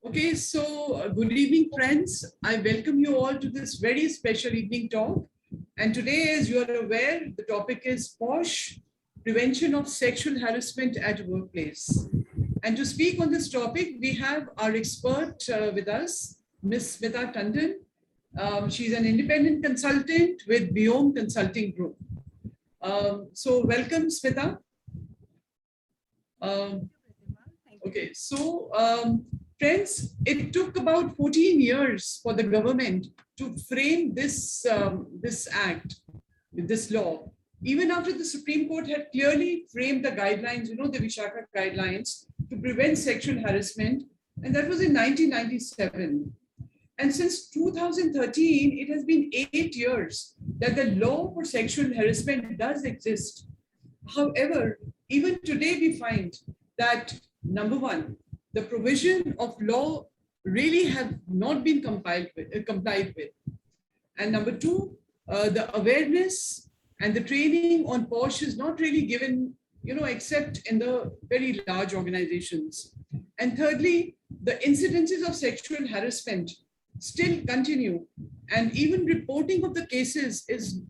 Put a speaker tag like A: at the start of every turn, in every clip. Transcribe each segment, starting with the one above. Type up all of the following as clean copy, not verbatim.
A: Okay, so good evening, friends. I welcome you all to this very special evening talk. And today, as you are aware, the topic is POSH, Prevention of Sexual Harassment at Workplace. And to speak on this topic, we have our expert with us, Ms. Smita Tandon. She's an independent consultant with Biome Consulting Group. So welcome, Smita. Okay, so friends, it took about 14 years for the government to frame this act, this law. Even after the Supreme Court had clearly framed the guidelines, the Vishaka guidelines to prevent sexual harassment, and that was in 1997. And since 2013, it has been 8 years that the law for sexual harassment does exist. However, even today we find that number one, the provision of law really have not been complied with. And number two, the awareness and the training on POSH is not really given, except in the very large organizations. And thirdly, the incidences of sexual harassment still continue. And even reporting of the cases is,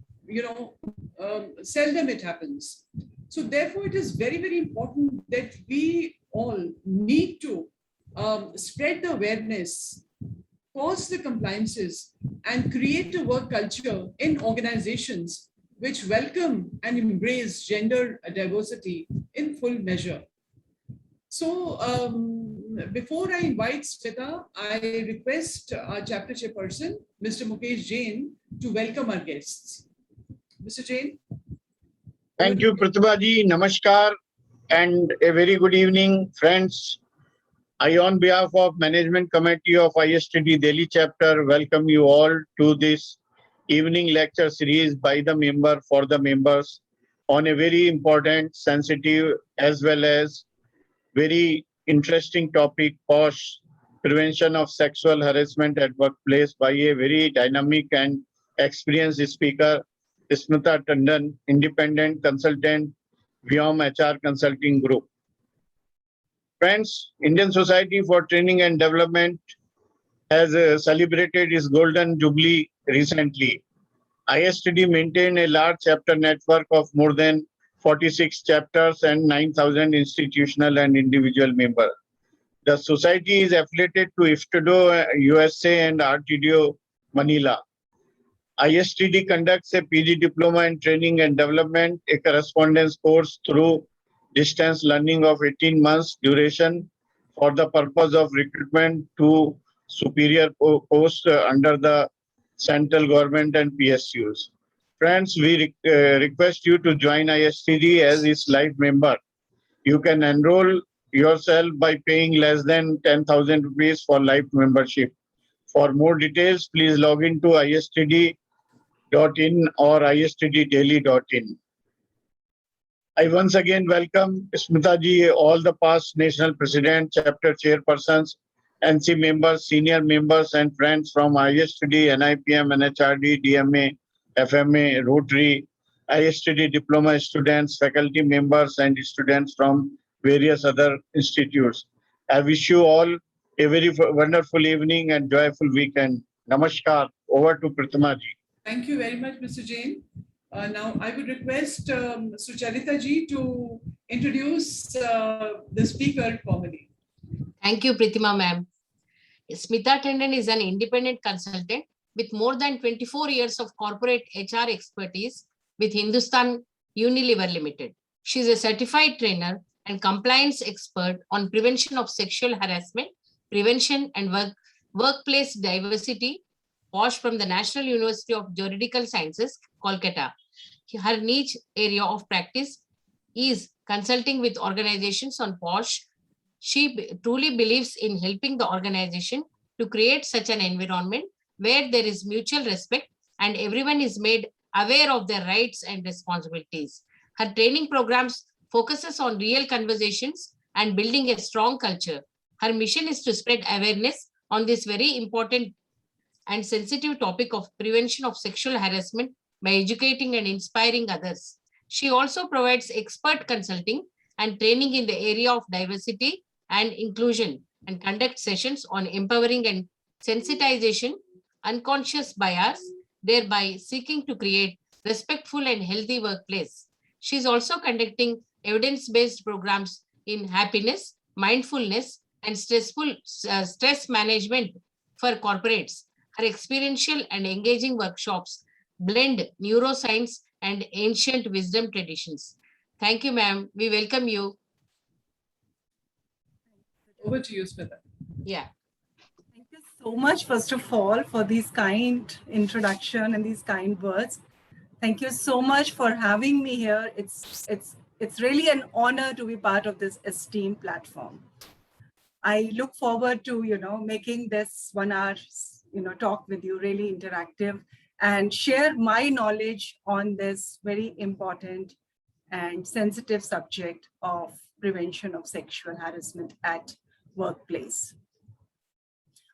A: seldom it happens. So therefore, it is very, very important that we all need to spread the awareness, pause the compliances, and create a work culture in organizations which welcome and embrace gender diversity in full measure. So before I invite Smita, I request our chapter chairperson, Mr. Mukesh Jain, to welcome our guests. Mr. Jain.
B: Thank you, Pratibha ji. Namaskar and a very good evening, friends. I, on behalf of Management Committee of ISTD Delhi chapter, welcome you all to this evening lecture series by the member for the members on a very important, sensitive, as well as very interesting topic, POSH, Prevention of Sexual Harassment at Workplace, by a very dynamic and experienced speaker, Smita Tandon, independent consultant, Biome HR Consulting Group. Friends, Indian Society for Training and Development has celebrated its Golden Jubilee recently. ISTD maintains a large chapter network of more than 46 chapters and 9,000 institutional and individual members. The society is affiliated to IFTDO USA and RTDO Manila. ISTD conducts a PG Diploma in Training and Development, a correspondence course through distance learning of 18 months duration for the purpose of recruitment to superior posts under the central government and PSUs. Friends, we request you to join ISTD as its life member. You can enroll yourself by paying less than 10,000 rupees for life membership. For more details, please log into istd.in or istddaily.in. I once again welcome Smita ji, all the past national president, chapter chairpersons, NC members, senior members and friends from ISTD, NIPM, NHRD, DMA, FMA, Rotary, ISTD diploma students, faculty members and students from various other institutes. I wish you all a very wonderful evening and joyful weekend. Namaskar. Over to Pratima ji.
A: Thank you very much, Mr. Jain. Now, I would request Sucharita ji to introduce the speaker formally.
C: Thank you, Pritima ma'am. Smita Tandon is an independent consultant with more than 24 years of corporate HR expertise with Hindustan Unilever Limited. She is a certified trainer and compliance expert on prevention of sexual harassment, prevention and workplace diversity, POSH from the National University of Juridical Sciences, Kolkata. Her niche area of practice is consulting with organizations on POSH. She truly believes in helping the organization to create such an environment where there is mutual respect and everyone is made aware of their rights and responsibilities. Her training programs focuses on real conversations and building a strong culture. Her mission is to spread awareness on this very important and sensitive topic of prevention of sexual harassment by educating and inspiring others. She also provides expert consulting and training in the area of diversity and inclusion and conduct sessions on empowering and sensitization, unconscious bias, thereby seeking to create respectful and healthy workplace. She is also conducting evidence-based programs in happiness, mindfulness, and stress management for corporates. Her experiential and engaging workshops blend neuroscience and ancient wisdom traditions. Thank you, ma'am. We welcome you.
A: Over to you, Smita.
C: Yeah.
D: Thank you so much, first of all, for these kind introduction and these kind words. Thank you so much for having me here. It's really an honor to be part of this esteemed platform. I look forward to, making this 1 hour, talk with you really interactive and share my knowledge on this very important and sensitive subject of prevention of sexual harassment at workplace.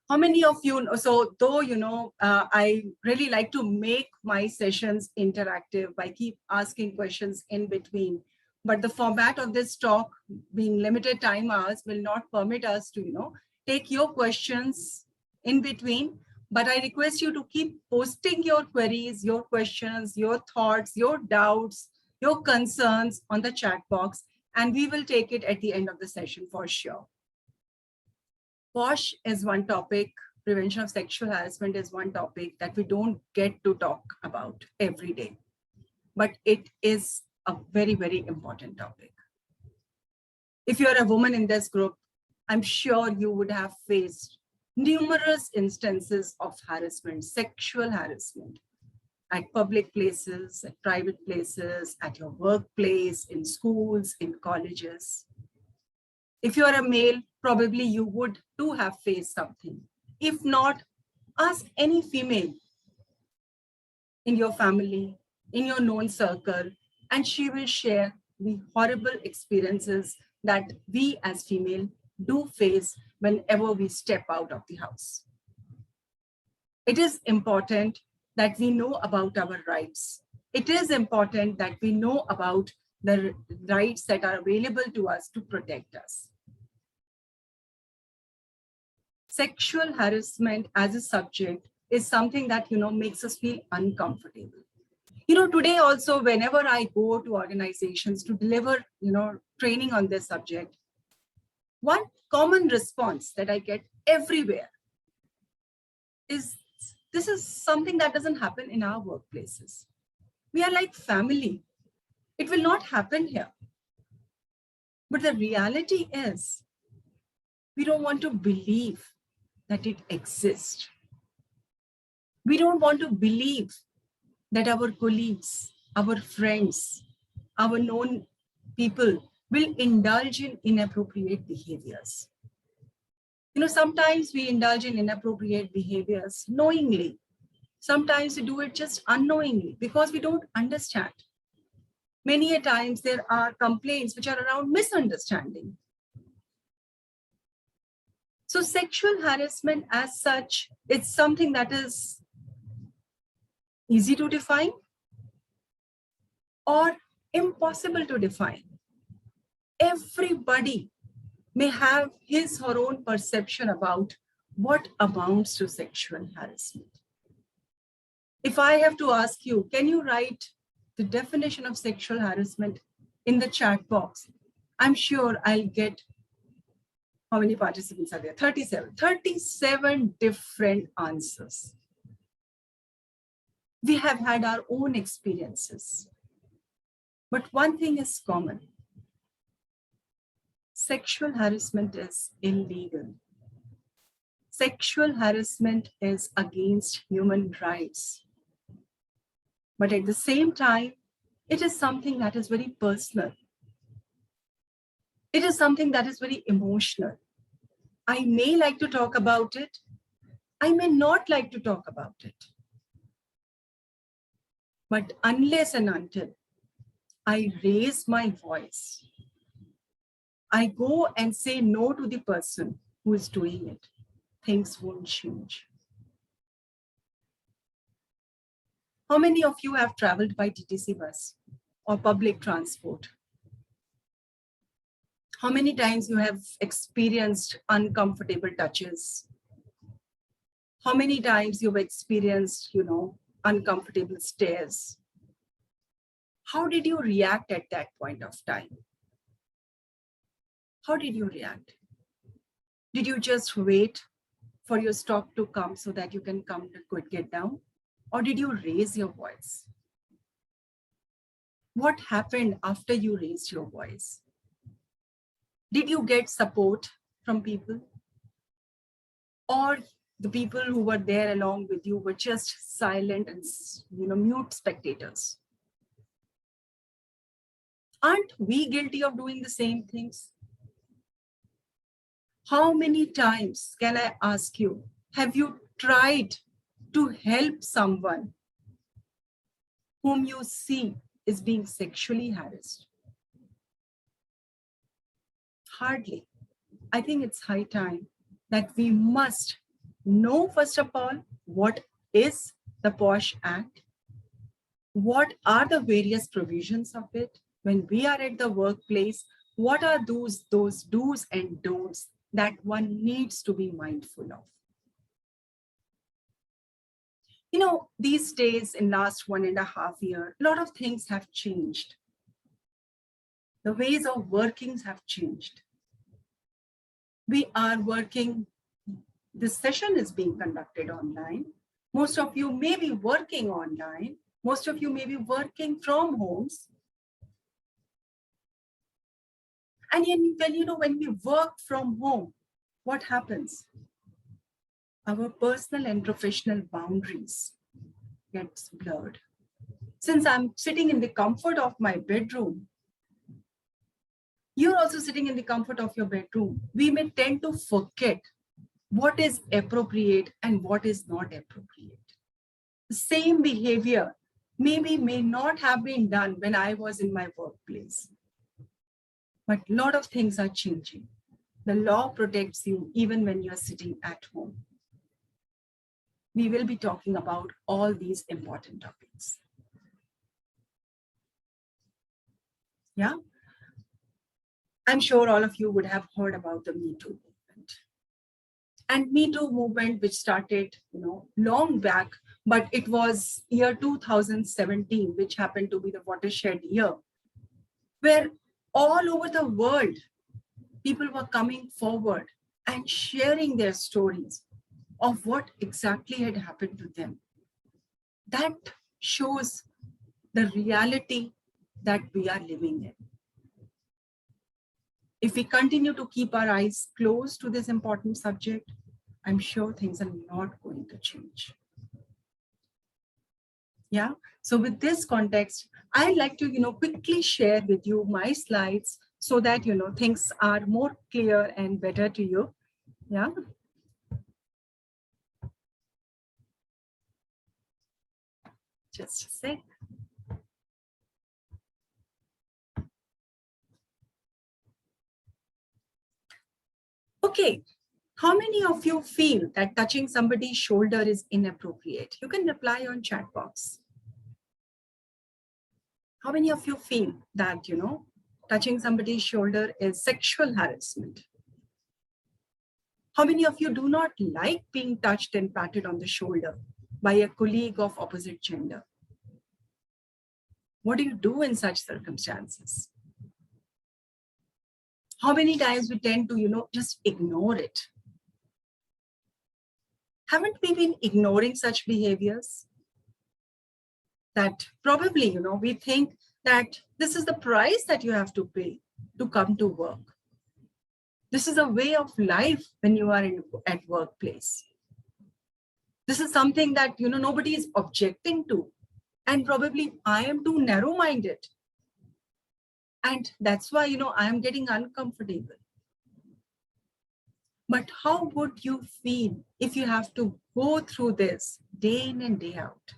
D: How many of you, so though, I really like to make my sessions interactive by keep asking questions in between, but the format of this talk being limited time hours will not permit us to, take your questions in between, but I request you to keep posting your queries, your questions, your thoughts, your doubts, your concerns on the chat box, and we will take it at the end of the session for sure. POSH is one topic, prevention of sexual harassment is one topic that we don't get to talk about every day, but it is a very, very important topic. If you're a woman in this group, I'm sure you would have faced numerous instances of harassment, sexual harassment at public places, at private places, at your workplace, in schools, in colleges. If you're a male, probably you would too have faced something. If not, ask any female in your family, in your known circle, and she will share the horrible experiences that we as female do face whenever we step out of the house. It is important that we know about our rights. It is important that we know about the rights that are available to us to protect us. Sexual harassment as a subject is something that, makes us feel uncomfortable. Today also, whenever I go to organizations to deliver, training on this subject, one common response that I get everywhere is, this is something that doesn't happen in our workplaces. We are like family. It will not happen here. But the reality is, we don't want to believe that it exists. We don't want to believe that our colleagues, our friends, our known people will indulge in inappropriate behaviors. Sometimes we indulge in inappropriate behaviors knowingly. Sometimes we do it just unknowingly because we don't understand. Many a times there are complaints which are around misunderstanding. So sexual harassment as such, it's something that is easy to define or impossible to define. Everybody may have his or her own perception about what amounts to sexual harassment. If I have to ask you, can you write the definition of sexual harassment in the chat box? I'm sure I'll get, how many participants are there? 37. 37 different answers. We have had our own experiences. But one thing is common. Sexual harassment is illegal. Sexual harassment is against human rights. But at the same time, it is something that is very personal. It is something that is very emotional. I may like to talk about it. I may not like to talk about it. But unless and until I raise my voice, I go and say no to the person who is doing it, things won't change. How many of you have traveled by TTC bus or public transport? How many times you have experienced uncomfortable touches? How many times you've experienced, uncomfortable stares? How did you react at that point of time? How did you react? Did you just wait for your stop to come so that you can come to get down? Or did you raise your voice? What happened after you raised your voice? Did you get support from people? Or the people who were there along with you were just silent and mute spectators? Aren't we guilty of doing the same things? How many times, can I ask you, have you tried to help someone whom you see is being sexually harassed? Hardly. I think it's high time that we must know, first of all, what is the POSH Act? What are the various provisions of it? When we are at the workplace, what are those do's and don'ts that one needs to be mindful of? These days, in last 1.5 years, a lot of things have changed. The ways of working have changed. We are working, this session is being conducted online. Most of you may be working online. Most of you may be working from homes. And when we work from home, what happens? Our personal and professional boundaries gets blurred. Since I'm sitting in the comfort of my bedroom, you're also sitting in the comfort of your bedroom. We may tend to forget what is appropriate and what is not appropriate. The same behavior may not have been done when I was in my workplace. But a lot of things are changing. The law protects you even when you're sitting at home. We will be talking about all these important topics. Yeah. I'm sure all of you would have heard about the Me Too movement. And Me Too movement, which started, long back, but it was year 2017, which happened to be the watershed year, where all over the world, people were coming forward and sharing their stories of what exactly had happened to them. That shows the reality that we are living in. If we continue to keep our eyes closed to this important subject, I'm sure things are not going to change. Yeah. So with this context, I'd like to, quickly share with you my slides so that, things are more clear and better to you. Yeah. Just a sec. Okay. How many of you feel that touching somebody's shoulder is inappropriate? You can reply on chat box. How many of you feel that, touching somebody's shoulder is sexual harassment? How many of you do not like being touched and patted on the shoulder by a colleague of opposite gender? What do you do in such circumstances? How many times we tend to, just ignore it? Haven't we been ignoring such behaviors? That probably, we think that this is the price that you have to pay to come to work. This is a way of life when you are at workplace. This is something that, nobody is objecting to. And probably I am too narrow-minded. And that's why, I am getting uncomfortable. But how would you feel if you have to go through this day in and day out?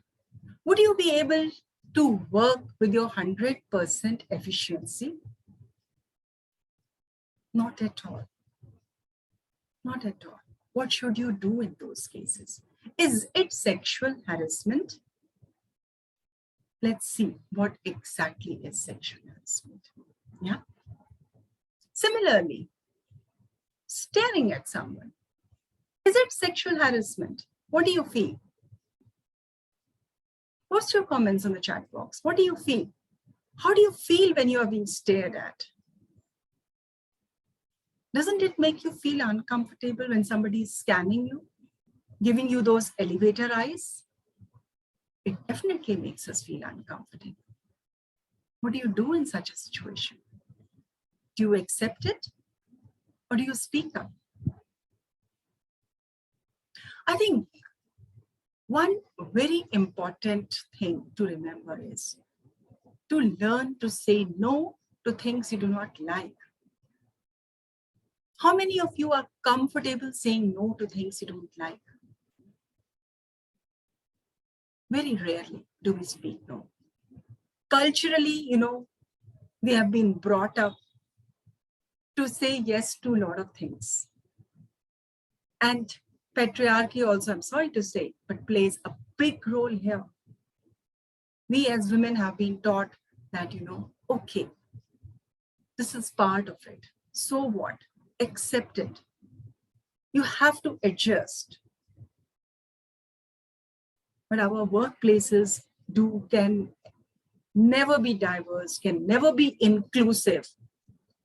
D: Would you be able to work with your 100% efficiency? Not at all. Not at all. What should you do in those cases? Is it sexual harassment? Let's see what exactly is sexual harassment. Yeah. Similarly, staring at someone. Is it sexual harassment? What do you feel? Post your comments on the chat box. What do you feel? How do you feel when you are being stared at? Doesn't it make you feel uncomfortable when somebody is scanning you, giving you those elevator eyes? It definitely makes us feel uncomfortable. What do you do in such a situation? Do you accept it or do you speak up? I think one very important thing to remember is to learn to say no to things you do not like. How many of you are comfortable saying no to things you don't like? Very rarely do we speak no. Culturally, we have been brought up to say yes to a lot of things. And patriarchy also, I'm sorry to say, but plays a big role here. We as women have been taught that, okay, this is part of it. So what? Accept it. You have to adjust. But our workplaces can never be diverse, can never be inclusive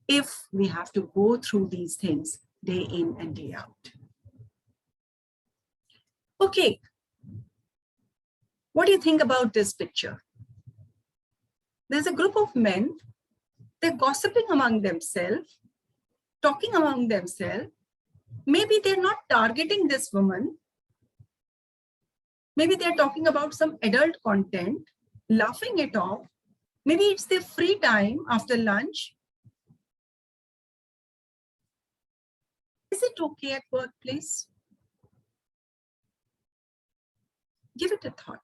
D: if we have to go through these things day in and day out. Okay, what do you think about this picture? There's a group of men, they're gossiping among themselves, talking among themselves. Maybe they're not targeting this woman. Maybe they're talking about some adult content, laughing it off. Maybe it's their free time after lunch. Is it okay at workplace? Give it a thought.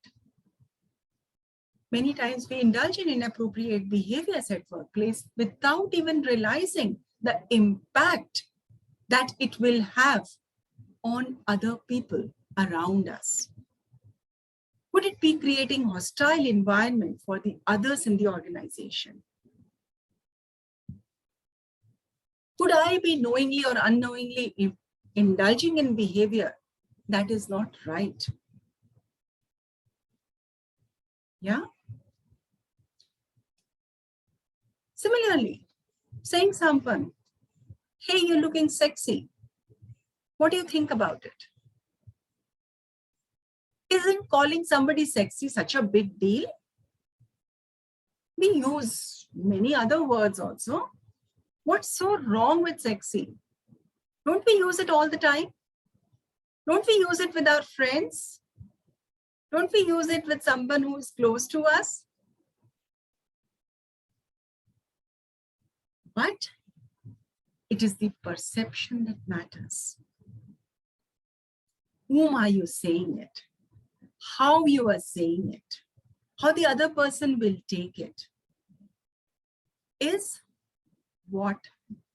D: Many times we indulge in inappropriate behaviors at workplace without even realizing the impact that it will have on other people around us. Would it be creating hostile environment for the others in the organization? Could I be knowingly or unknowingly indulging in behavior that is not right? Yeah. Similarly, saying someone, hey, you're looking sexy. What do you think about it? Isn't calling somebody sexy such a big deal? We use many other words also. What's so wrong with sexy? Don't we use it all the time? Don't we use it with our friends? Don't we use it with someone who is close to us? But it is the perception that matters. Whom are you saying it? How you are saying it? How the other person will take it is what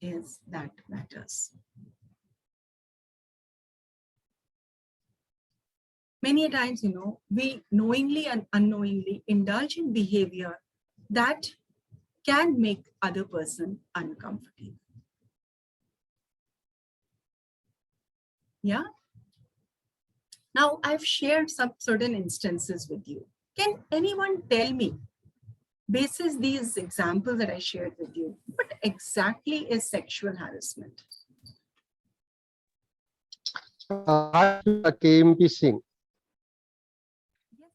D: is that matters. Many times, we knowingly and unknowingly indulge in behavior that can make other person uncomfortable. Yeah. Now I've shared some certain instances with you. Can anyone tell me, basis these examples that I shared with you, what exactly is sexual harassment?
E: KMP Singh.
D: Yes,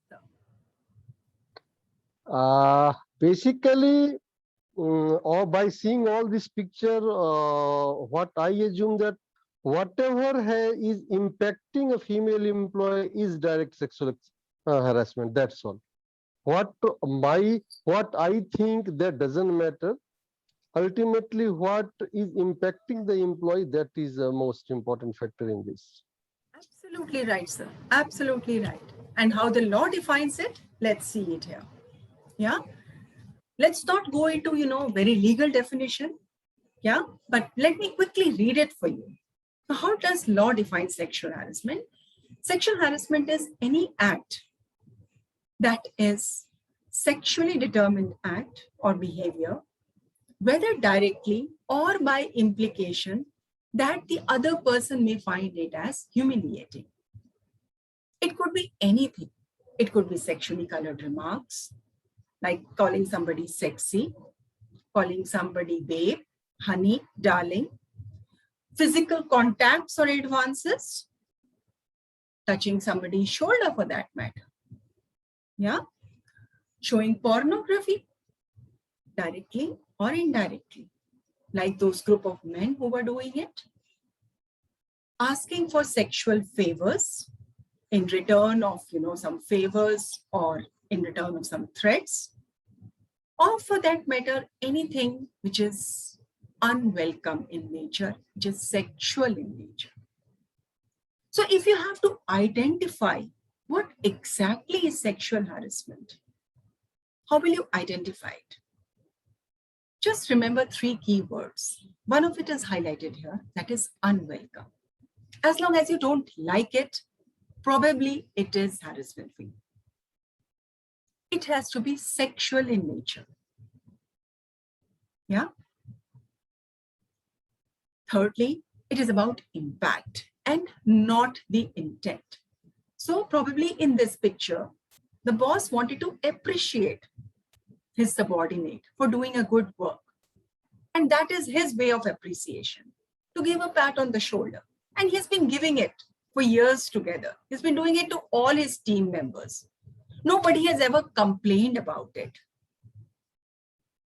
D: sir.
E: Basically, or by seeing all this picture, what I assume that whatever is impacting a female employee is direct sexual harassment. That's all. What I think that doesn't matter. Ultimately, what is impacting the employee, that is the most important factor in this.
D: Absolutely right, sir. Absolutely right. And how the law defines it, let's see it here. Yeah. Let's not go into, very legal definition. Yeah. But let me quickly read it for you. So how does law define sexual harassment? Sexual harassment is any act that is sexually determined act or behavior whether directly or by implication, that the other person may find it as humiliating. It could be anything. It could be sexually colored remarks, like calling somebody sexy, calling somebody babe, honey, darling, physical contacts or advances, touching somebody's shoulder for that matter. Yeah, showing pornography directly or indirectly, like those group of men who were doing it. Asking for sexual favors in return of, some favors or in return of some threats, or for that matter, anything which is unwelcome in nature, which is sexual in nature. So if you have to identify what exactly is sexual harassment, how will you identify it? Just remember 3 key words. One of it is highlighted here, that is unwelcome. As long as you don't like it, probably it is harassment for you. It has to be sexual in nature. Yeah. Thirdly, it is about impact and not the intent. So probably in this picture, the boss wanted to appreciate his subordinate for doing a good work. And that is his way of appreciation, to give a pat on the shoulder. And he's been giving it for years together. He's been doing it to all his team members. Nobody has ever complained about it,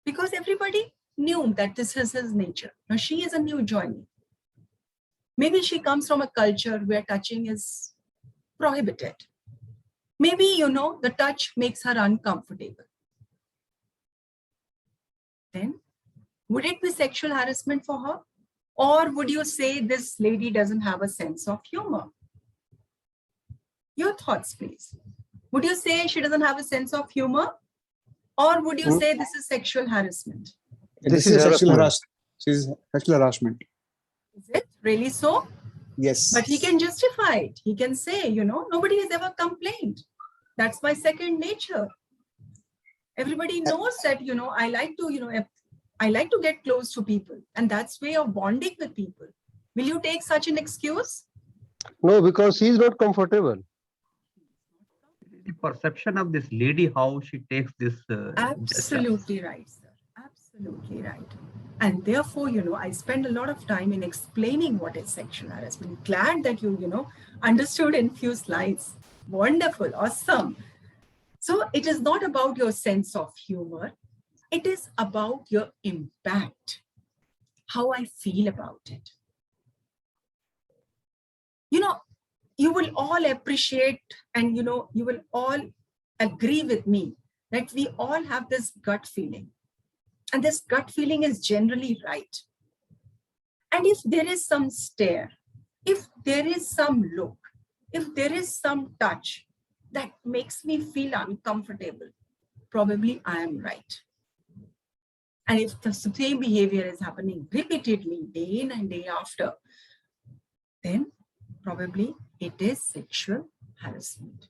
D: because everybody knew that this is his nature. Now she is a new joinee. Maybe she comes from a culture where touching is prohibited. Maybe, the touch makes her uncomfortable. Then, would it be sexual harassment for her? Or would you say this lady doesn't have a sense of humor? Your thoughts, please. Would you say she doesn't have a sense of humor? Or would you say this is sexual harassment?
F: This is sexual harassment. This is sexual harassment.
D: Is it really so?
F: Yes.
D: But he can justify it. He can say, nobody has ever complained. That's my second nature. Everybody knows that, I like to get close to people, and that's way of bonding with people. Will you take such an excuse?
E: No, because he is not comfortable.
G: The perception of this lady, how she takes this.
D: Absolutely right, sir. Absolutely right. And therefore, I spend a lot of time in explaining what is sexual harassment. Glad that you, understood in few slides. Wonderful, awesome. So it is not about your sense of humor. It is about your impact, how I feel about it. You will all appreciate and, you will all agree with me that we all have this gut feeling. And this gut feeling is generally right. And if there is some stare, if there is some look, if there is some touch that makes me feel uncomfortable, probably I am right. And if the same behavior is happening repeatedly, day in and day after, then probably it is sexual harassment.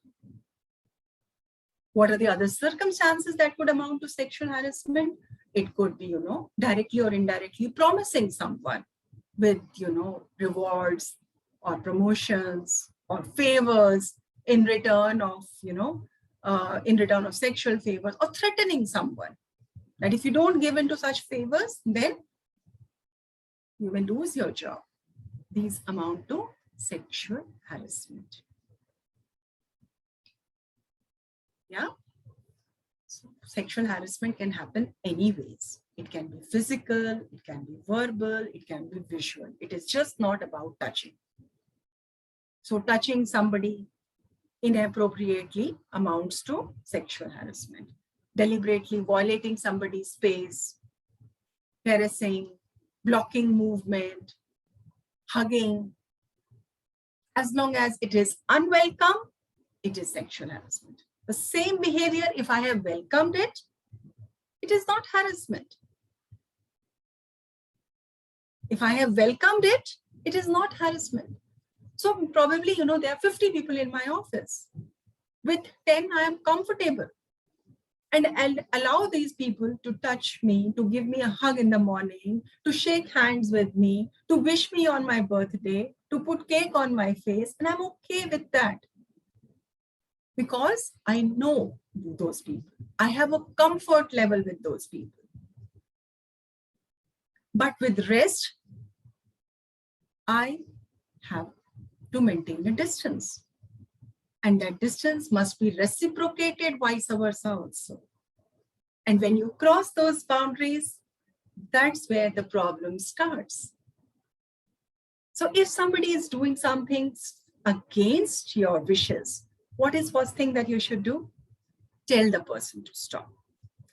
D: What are the other circumstances that could amount to sexual harassment? It could be, directly or indirectly promising someone with, rewards or promotions or favors in return of, sexual favors, or threatening someone that if you don't give into such favors, then you may lose your job. These amount to sexual harassment. Yeah. So sexual harassment can happen anyways. It can be physical, it can be verbal, it can be visual. It is just not about touching. So touching somebody inappropriately amounts to sexual harassment. Deliberately violating somebody's space, harassing, blocking movement, hugging. As long as it is unwelcome, it is sexual harassment. The same behavior, if I have welcomed it, it is not harassment. If I have welcomed it, it is not harassment. So probably, there are 50 people in my office. With 10, I am comfortable. and allow these people to touch me, to give me a hug in the morning, to shake hands with me, to wish me on my birthday, to put cake on my face, and I'm okay with that. Because I know those people. I have a comfort level with those people. But with rest, I have to maintain a distance. And that distance must be reciprocated vice versa also. And when you cross those boundaries, that's where the problem starts. So if somebody is doing something against your wishes, what is first thing that you should do? Tell the person to stop.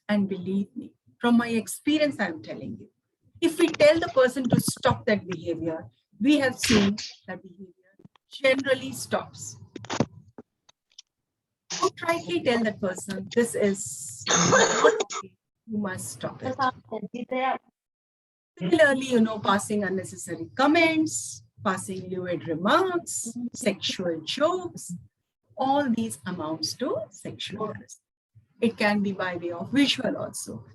D: And believe me, from my experience, I'm telling you, if we tell the person to stop that behavior, we have seen that behavior generally stops. Outrightly tell that person, this is not okay, you must stop it. Similarly, passing unnecessary comments, passing lewd remarks, sexual jokes, all these amounts to sexual harassment. It can be by way of visual also,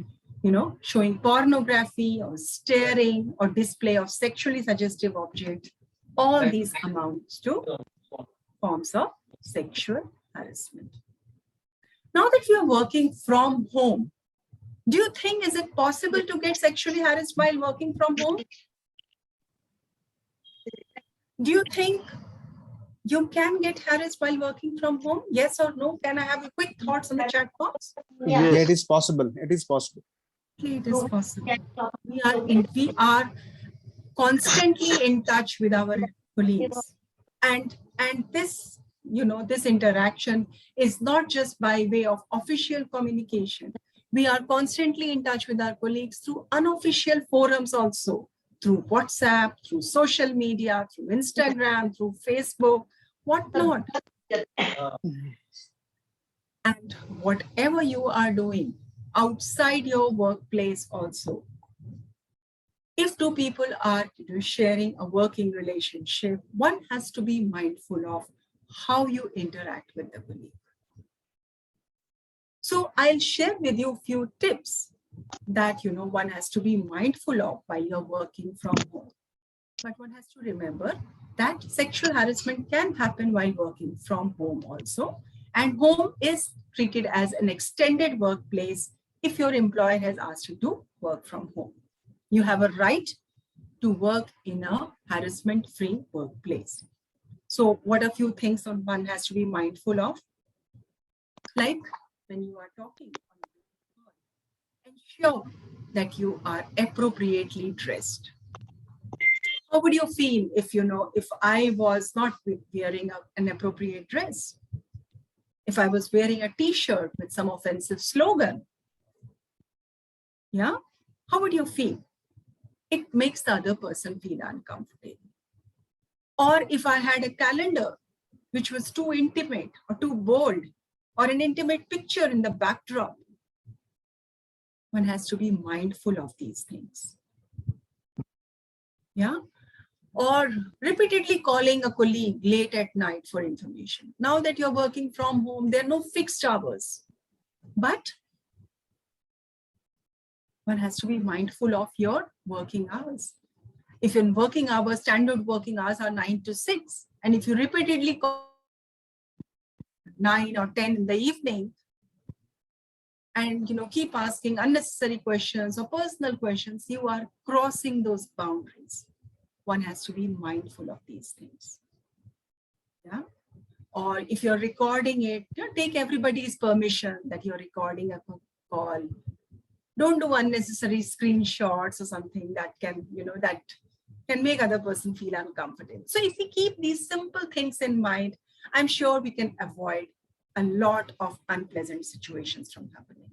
D: showing pornography or staring or display of sexually suggestive objects. All these amounts to forms of sexual harassment. Now that you are working from home, do you think is it possible to get sexually harassed while working from home? Do you think you can get harassed while working from home? Yes or no? Can I have a quick thoughts on the chat box?
F: Yeah, it is possible. It is possible.
D: It is possible. We are constantly in touch with our colleagues, and this this interaction is not just by way of official communication. We are constantly in touch with our colleagues through unofficial forums also, through WhatsApp, through social media, through Instagram, through Facebook, whatnot. And whatever you are doing outside your workplace also, if two people are sharing a working relationship, one has to be mindful of how you interact with the colleague. So I'll share with you a few tips that one has to be mindful of while you're working from home. But one has to remember that sexual harassment can happen while working from home also. And home is treated as an extended workplace if your employer has asked you to work from home. You have a right to work in a harassment-free workplace. So what are a few things one has to be mindful of? Like when you are talking, ensure that you are appropriately dressed. How would you feel if I was not wearing an appropriate dress? If I was wearing a t-shirt with some offensive slogan? Yeah, how would you feel? It makes the other person feel uncomfortable. Or if I had a calendar which was too intimate or too bold, or an intimate picture in the backdrop, one has to be mindful of these things. Yeah. Or repeatedly calling a colleague late at night for information. Now that you're working from home, there are no fixed hours, but one has to be mindful of your working hours. If your working hours, standard working hours are 9 to 6, and if you repeatedly call 9 or 10 in the evening, and keep asking unnecessary questions or personal questions, you are crossing those boundaries. One has to be mindful of these things. Yeah. Or if you're recording it, take everybody's permission that you're recording a call. Don't do unnecessary screenshots or something that can, that can make other person feel uncomfortable. So if we keep these simple things in mind, I'm sure we can avoid a lot of unpleasant situations from happening.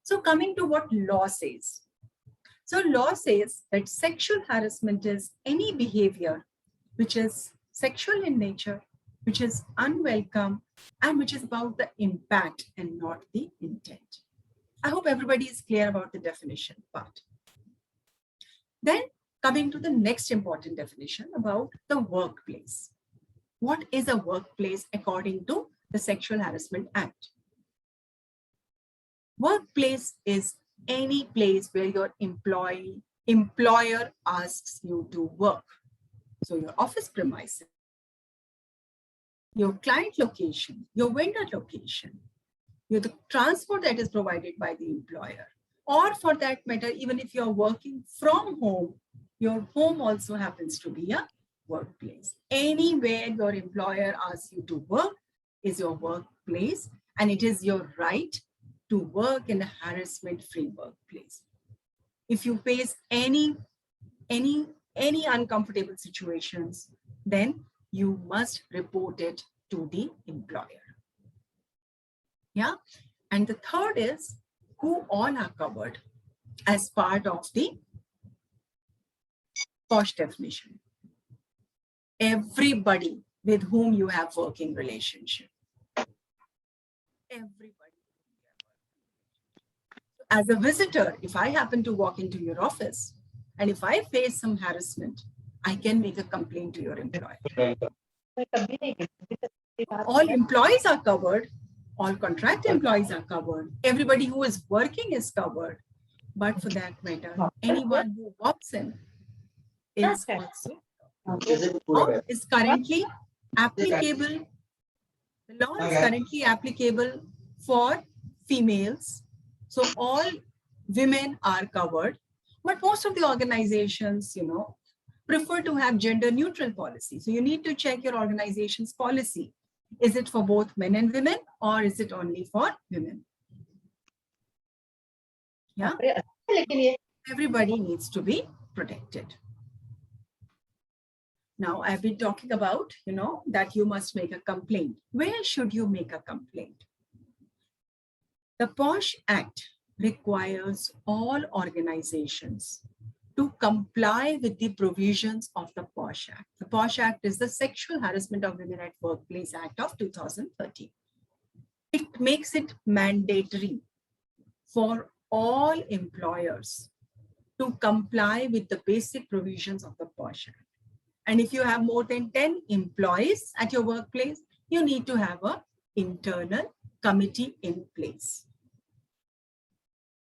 D: So coming to what law says. So law says that sexual harassment is any behavior which is sexual in nature, which is unwelcome, and which is about the impact and not the intent. I hope everybody is clear about the definition part. Then coming to the next important definition about the workplace. What is a workplace according to the Sexual Harassment Act? Workplace is any place where your employer asks you to work. So your office premises, your client location, your vendor location, the transport that is provided by the employer, or for that matter, even if you're working from home, your home also happens to be a workplace. Anywhere your employer asks you to work is your workplace, and it is your right to work in a harassment-free workplace. If you face any uncomfortable situations, then you must report it to the employer. Yeah. And the third is who all are covered as part of the POSH definition. Everybody with whom you have working relationship. Everybody. As a visitor, if I happen to walk into your office and if I face some harassment, I can make a complaint to your employer. All employees are covered. All contract employees are covered. Everybody who is working is covered. But for that matter, anyone who walks in is also law is currently applicable. The law is currently applicable for females. So all women are covered. But most of the organizations, prefer to have gender neutral policy. So you need to check your organization's policy. Is it for both men and women, or is it only for women? Yeah. Everybody needs to be protected. Now, I've been talking about, that you must make a complaint. Where should you make a complaint? The POSH Act requires all organizations to comply with the provisions of the POSH Act. The POSH Act is the Sexual Harassment of Women at Workplace Act of 2013. It makes it mandatory for all employers to comply with the basic provisions of the POSH Act. And if you have more than 10 employees at your workplace, you need to have an internal committee in place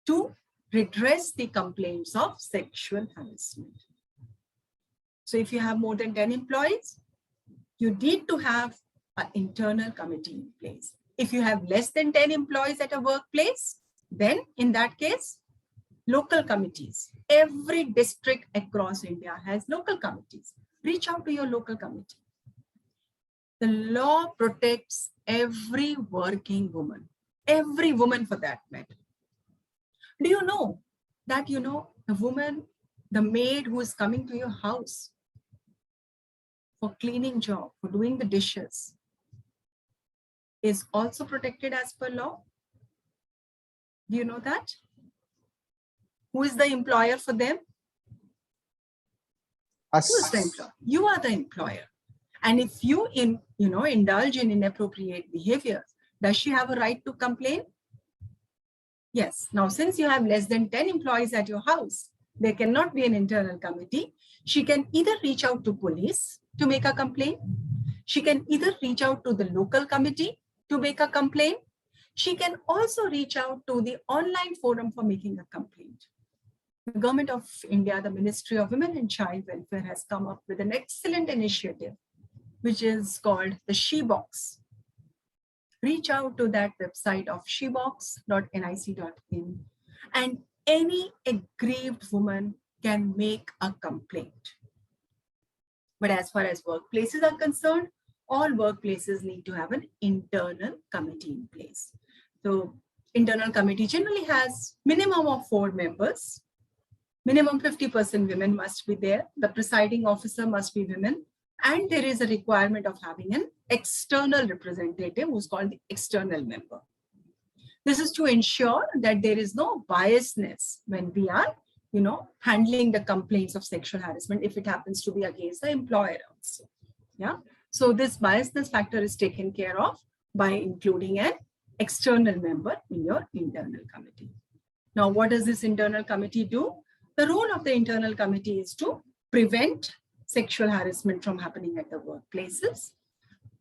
D: to redress the complaints of sexual harassment. So if you have more than 10 employees, you need to have an internal committee in place. If you have less than 10 employees at a workplace, then in that case, local committees. Every district across India has local committees. Reach out to your local committee. The law protects every working woman, every woman for that matter. Do you know that, the woman, the maid who is coming to your house for cleaning job, for doing the dishes, is also protected as per law? Do you know that? Who is the employer for them? Who is the employer? You are the employer. And if you indulge in inappropriate behavior, does she have a right to complain? Yes. Now, since you have less than 10 employees at your house, there cannot be an internal committee. She can either reach out to police to make a complaint. She can either reach out to the local committee to make a complaint. She can also reach out to the online forum for making a complaint. The Government of India, the Ministry of Women and Child Welfare, has come up with an excellent initiative, which is called the SheBox. Reach out to that website of shebox.nic.in, and any aggrieved woman can make a complaint. But as far as workplaces are concerned, all workplaces need to have an internal committee in place. So internal committee generally has minimum of 4 members. Minimum 50% women must be there. The presiding officer must be women. And there is a requirement of having an external representative who's called the external member. This is to ensure that there is no biasness when we are, handling the complaints of sexual harassment if it happens to be against the employer also. Yeah. So this biasness factor is taken care of by including an external member in your internal committee. Now, what does this internal committee do? The role of the internal committee is to prevent sexual harassment from happening at the workplaces,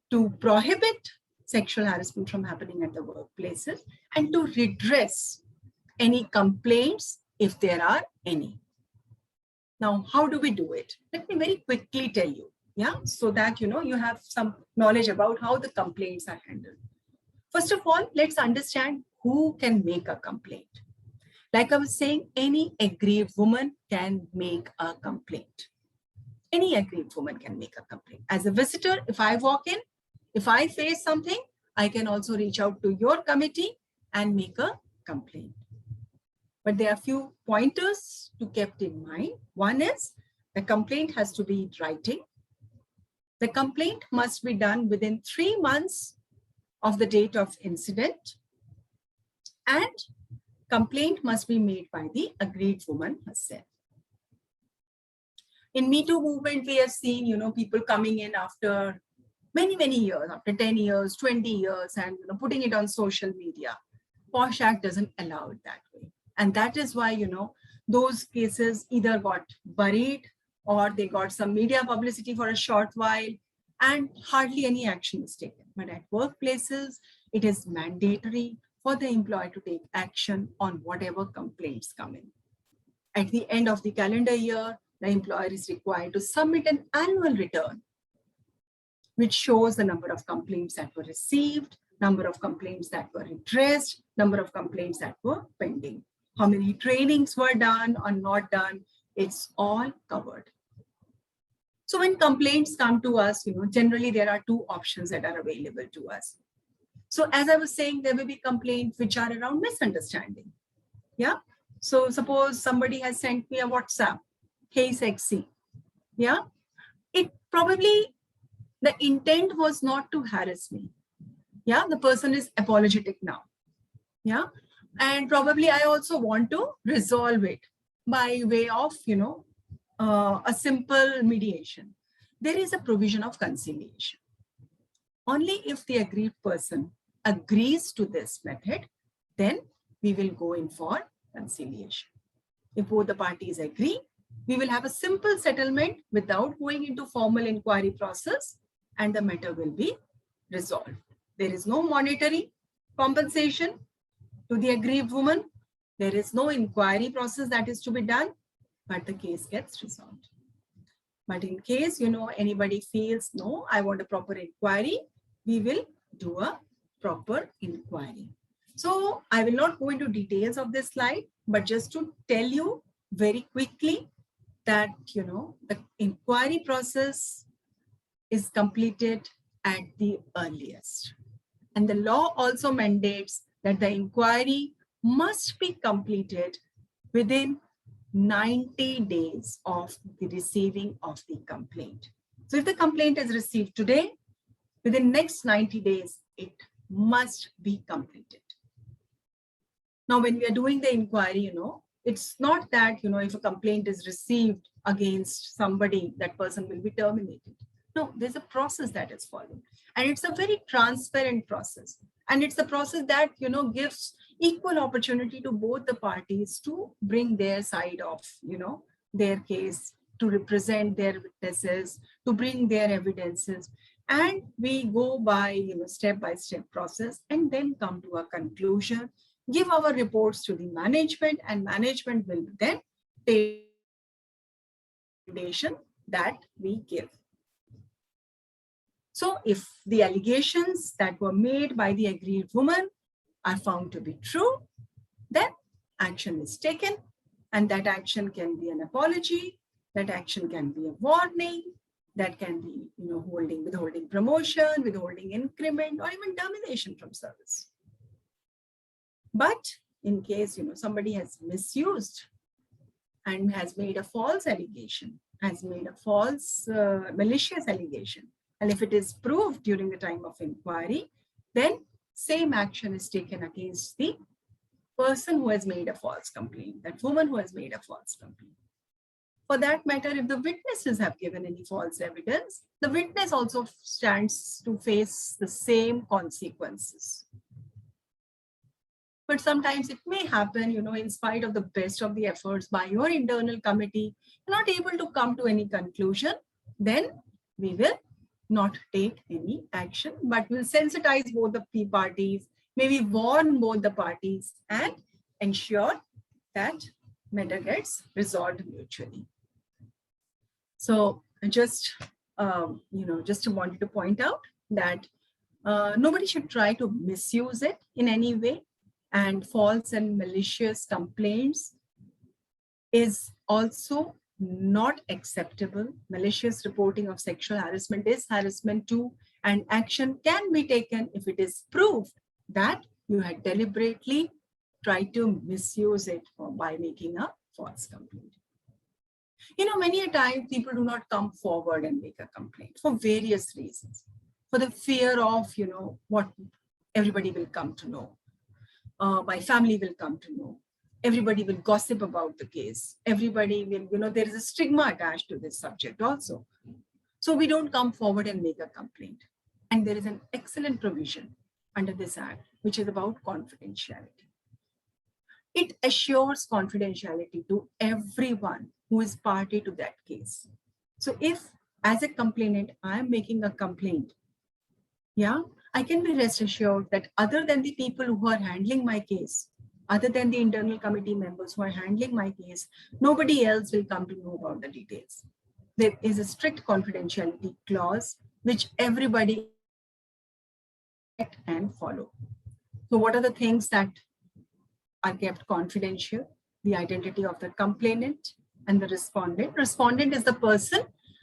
D: to prohibit sexual harassment from happening at the workplaces, and to redress any complaints if there are any. Now, how do we do it? Let me very quickly tell you, yeah, so that you have some knowledge about how the complaints are handled. First of all, let's understand who can make a complaint. Like I was saying, any aggrieved woman can make a complaint. Any aggrieved woman can make a complaint. As a visitor, if I walk in, if I face something, I can also reach out to your committee and make a complaint. But there are a few pointers to keep in mind. One is the complaint has to be in writing. The complaint must be done within 3 months of the date of incident, and complaint must be made by the aggrieved woman herself. In Me Too movement, we have seen, people coming in after many years, after 10 years, 20 years, and putting it on social media. POSH Act doesn't allow it that way. And that is why, those cases either got buried or they got some media publicity for a short while and hardly any action is taken. But at workplaces, it is mandatory for the employer to take action on whatever complaints come in. At the end of the calendar year, the employer is required to submit an annual return, which shows the number of complaints that were received, number of complaints that were addressed, number of complaints that were pending, how many trainings were done or not done. It's all covered. So when complaints come to us, generally there are two options that are available to us. So as I was saying, there will be complaints which are around misunderstanding. Yeah. So suppose somebody has sent me a WhatsApp, hey sexy. Yeah. It probably, the intent was not to harass me. Yeah. The person is apologetic now. Yeah. And probably I also want to resolve it by way of, a simple mediation. There is a provision of conciliation. Only if the aggrieved person agrees to this method, then we will go in for conciliation. If both the parties agree, we will have a simple settlement without going into formal inquiry process, and the matter will be resolved. There is no monetary compensation to the aggrieved woman. There is no inquiry process that is to be done, but the case gets resolved. But in case, anybody feels, no, I want a proper inquiry, we will do a proper inquiry. So I will not go into details of this slide, but just to tell you very quickly that, the inquiry process is completed at the earliest. And the law also mandates that the inquiry must be completed within 90 days of the receiving of the complaint. So if the complaint is received today, within next 90 days, it must be completed. Now, when we are doing the inquiry, it's not that, if a complaint is received against somebody, that person will be terminated. No, there's a process that is followed. And it's a very transparent process. And it's a process that, gives equal opportunity to both the parties to bring their side of, their case, to represent their witnesses, to bring their evidences. And we go by, step-by-step process and then come to a conclusion, give our reports to the management, and management will then take the recommendation that we give. So if the allegations that were made by the aggrieved woman are found to be true, then action is taken, and that action can be an apology, that action can be a warning, that can be, withholding promotion, withholding increment, or even termination from service. But in case, somebody has misused and has made a false allegation, has made a false malicious allegation, and if it is proved during the time of inquiry, then same action is taken against the person who has made a false complaint, that woman who has made a false complaint. For that matter, if the witnesses have given any false evidence, the witness also stands to face the same consequences. But sometimes it may happen, in spite of the best of the efforts by your internal committee, you're not able to come to any conclusion, then we will not take any action, but will sensitize both the parties, maybe warn both the parties and ensure that matter gets resolved mutually. So just, just wanted to point out that nobody should try to misuse it in any way, and false and malicious complaints is also not acceptable. Malicious reporting of sexual harassment is harassment too, and action can be taken if it is proved that you had deliberately tried to misuse it by making a false complaint. Many a time people do not come forward and make a complaint for various reasons, for the fear of, what everybody will come to know, my family will come to know, everybody will gossip about the case, everybody will, there is a stigma attached to this subject also. So we don't come forward and make a complaint. And there is an excellent provision under this act, which is about confidentiality. It assures confidentiality to everyone who is party to that case. So if, as a complainant, I am making a complaint, I can be rest assured that other than the people who are handling my case, other than the internal committee members who are handling my case, nobody else will come to know about the details. There is a strict confidentiality clause which everybody and follow. So what are the things that are kept confidential? The identity of the complainant and the respondent. Respondent is the person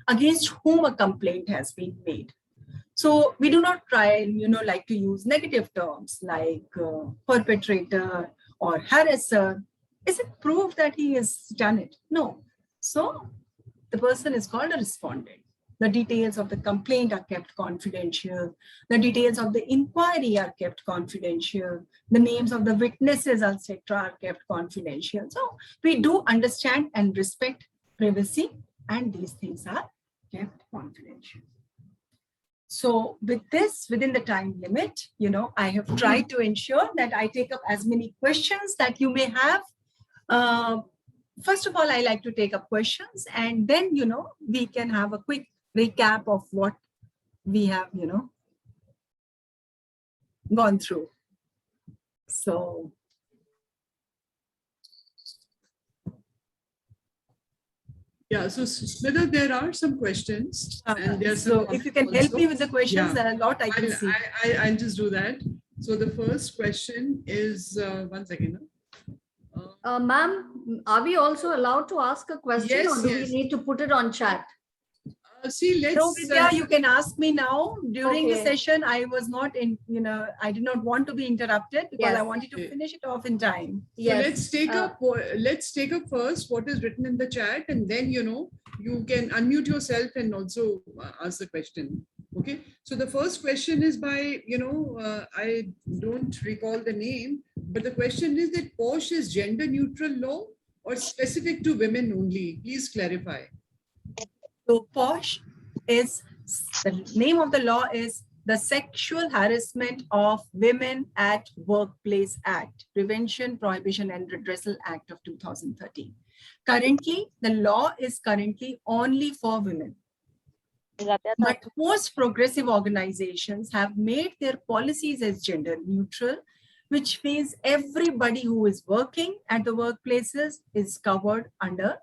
D: against whom a complaint has been made. So we do not try, like to use negative terms like perpetrator or harasser. Is it proof that he has done it? No. So the person is called a respondent. The details of the complaint are kept confidential. The details of the inquiry are kept confidential. The names of the witnesses, etc., are kept confidential. So we do understand and respect privacy, and these things are kept confidential. So with this, within the time limit, I have tried to ensure that I take up as many questions that you may have. First of all, I like to take up questions, and then, we can have a quick recap of what we have, gone through. So.
A: Yeah, so Smita, there are some questions. And there's
D: so if you can help me with the questions, there are a lot I can see.
A: I'll just do that. So the first question is, 1 second.
H: Ma'am, are we also allowed to ask a question,
A: Yes,
H: or do
A: yes.
H: we need to put it on chat?
A: See, let's.
D: No, Vidya, you can ask me now. During the
H: Okay.
D: session, I was not in, I did not want to be interrupted because
H: Yes.
D: I wanted to finish it off in time.
A: So
H: Yes.
A: let's take up first what is written in the chat, and then you can unmute yourself and also ask the question. Okay. So the first question is by I don't recall the name, but the question is that POSH is gender neutral law or specific to women only? Please clarify.
D: So POSH is, the name of the law is the Sexual Harassment of Women at Workplace Act, Prevention, Prohibition and Redressal Act of 2013. Currently, the law is currently only for women. But most progressive organizations have made their policies as gender neutral, which means everybody who is working at the workplaces is covered under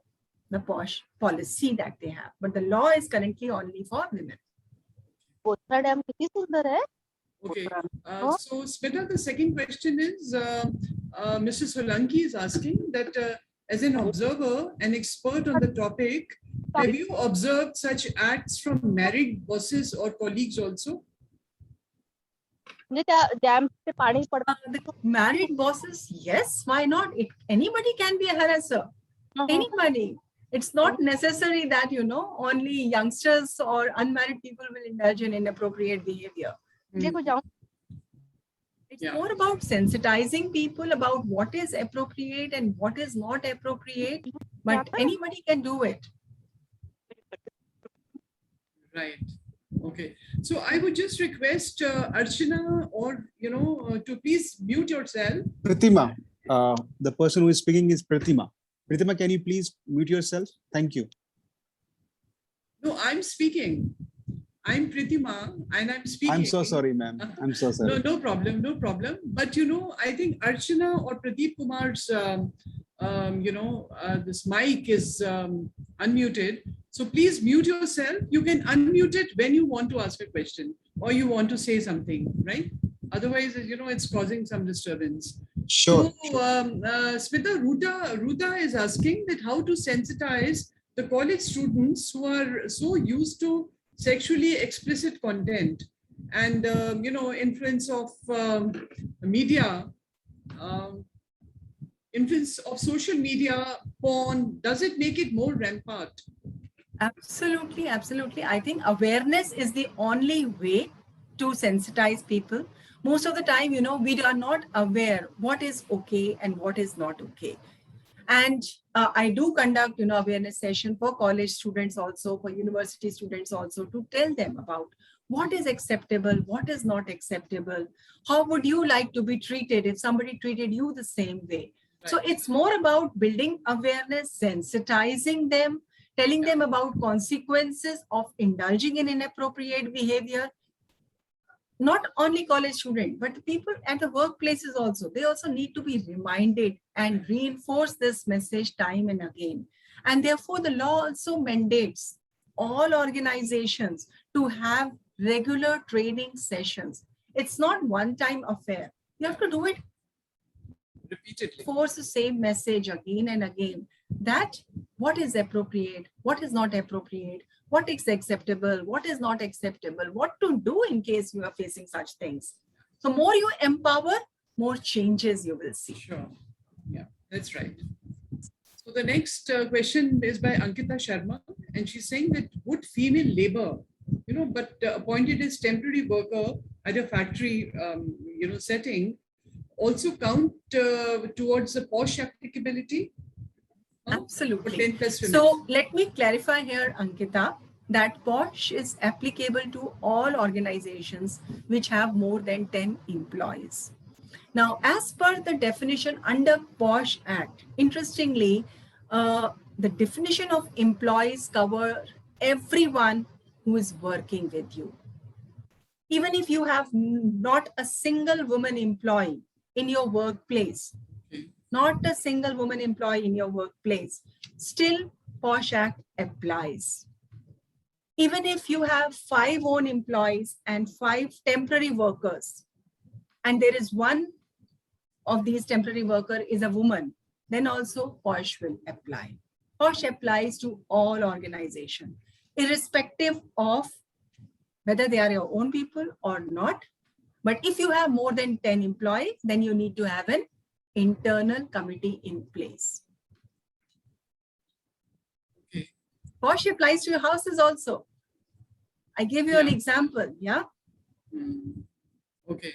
D: the POSH policy that they have. But the law is currently only for women.
A: Okay. So Smita, the second question is, Mr. Solanki is asking that as an observer, an expert on the topic, have you observed such acts from married bosses or colleagues also?
D: The married bosses, yes, why not? Anybody can be a harasser. Anybody. It's not necessary that, only youngsters or unmarried people will indulge in inappropriate behavior. It's more about sensitizing people about what is appropriate and what is not appropriate, but anybody can do it.
A: Right. Okay. So I would just request Archana or, to please mute yourself.
F: Pratima, the person who is speaking is Pratima. Pratima, can you please mute yourself? Thank you.
A: No, I'm speaking. I'm Pritima and I'm speaking.
F: I'm so sorry, ma'am. I'm so sorry.
A: No problem, no problem. But you know, I think Archana or Pradeep Kumar's, this mic is unmuted. So please mute yourself. You can unmute it when you want to ask a question or you want to say something, right? Otherwise, you know, it's causing some disturbance.
F: Sure.
A: So, Smita, Ruta is asking that how to sensitize the college students who are so used to sexually explicit content and influence of media, influence of social media, porn. Does it make it more rampant?
D: Absolutely, absolutely. I think awareness is the only way to sensitize people. Most of the time, you know, we are not aware what is okay and what is not okay. And I do conduct, you know, awareness session for college students also, for university students also, to tell them about what is acceptable, what is not acceptable. How would you like to be treated if somebody treated you the same way? Right. So it's more about building awareness, sensitizing them, telling them about consequences of indulging in inappropriate behavior. Not only college students, but people at the workplaces also. They also need to be reminded and reinforce this message time and again. And therefore, the law also mandates all organizations to have regular training sessions. It's not one-time affair. You have to do it
A: repeatedly.
D: Force the same message again and again, that what is appropriate, what is not appropriate, what is acceptable, what is not acceptable, what to do in case you are facing such things. So more you empower, more changes you will see.
A: Sure. Yeah, that's right. So the next question is by Ankita Sharma, and she's saying that would female labor, you know, but appointed as temporary worker at a factory, setting, also count towards the POSH applicability?
D: Absolutely. So let me clarify here, Ankita, that POSH is applicable to all organizations which have more than 10 employees. Now, as per the definition under POSH Act, interestingly, the definition of employees cover everyone who is working with you. Even if you have not a single woman employee in your workplace, not a single woman employee in your workplace, still POSH Act applies. Even if you have 5 own employees and 5 temporary workers, and there is one of these temporary worker is a woman, then also POSH will apply. POSH applies to all organizations, irrespective of whether they are your own people or not. But if you have more than 10 employees, then you need to have an internal committee in place.
A: Okay.
D: POSH applies to your houses also. I gave you an example, yeah?
A: Okay.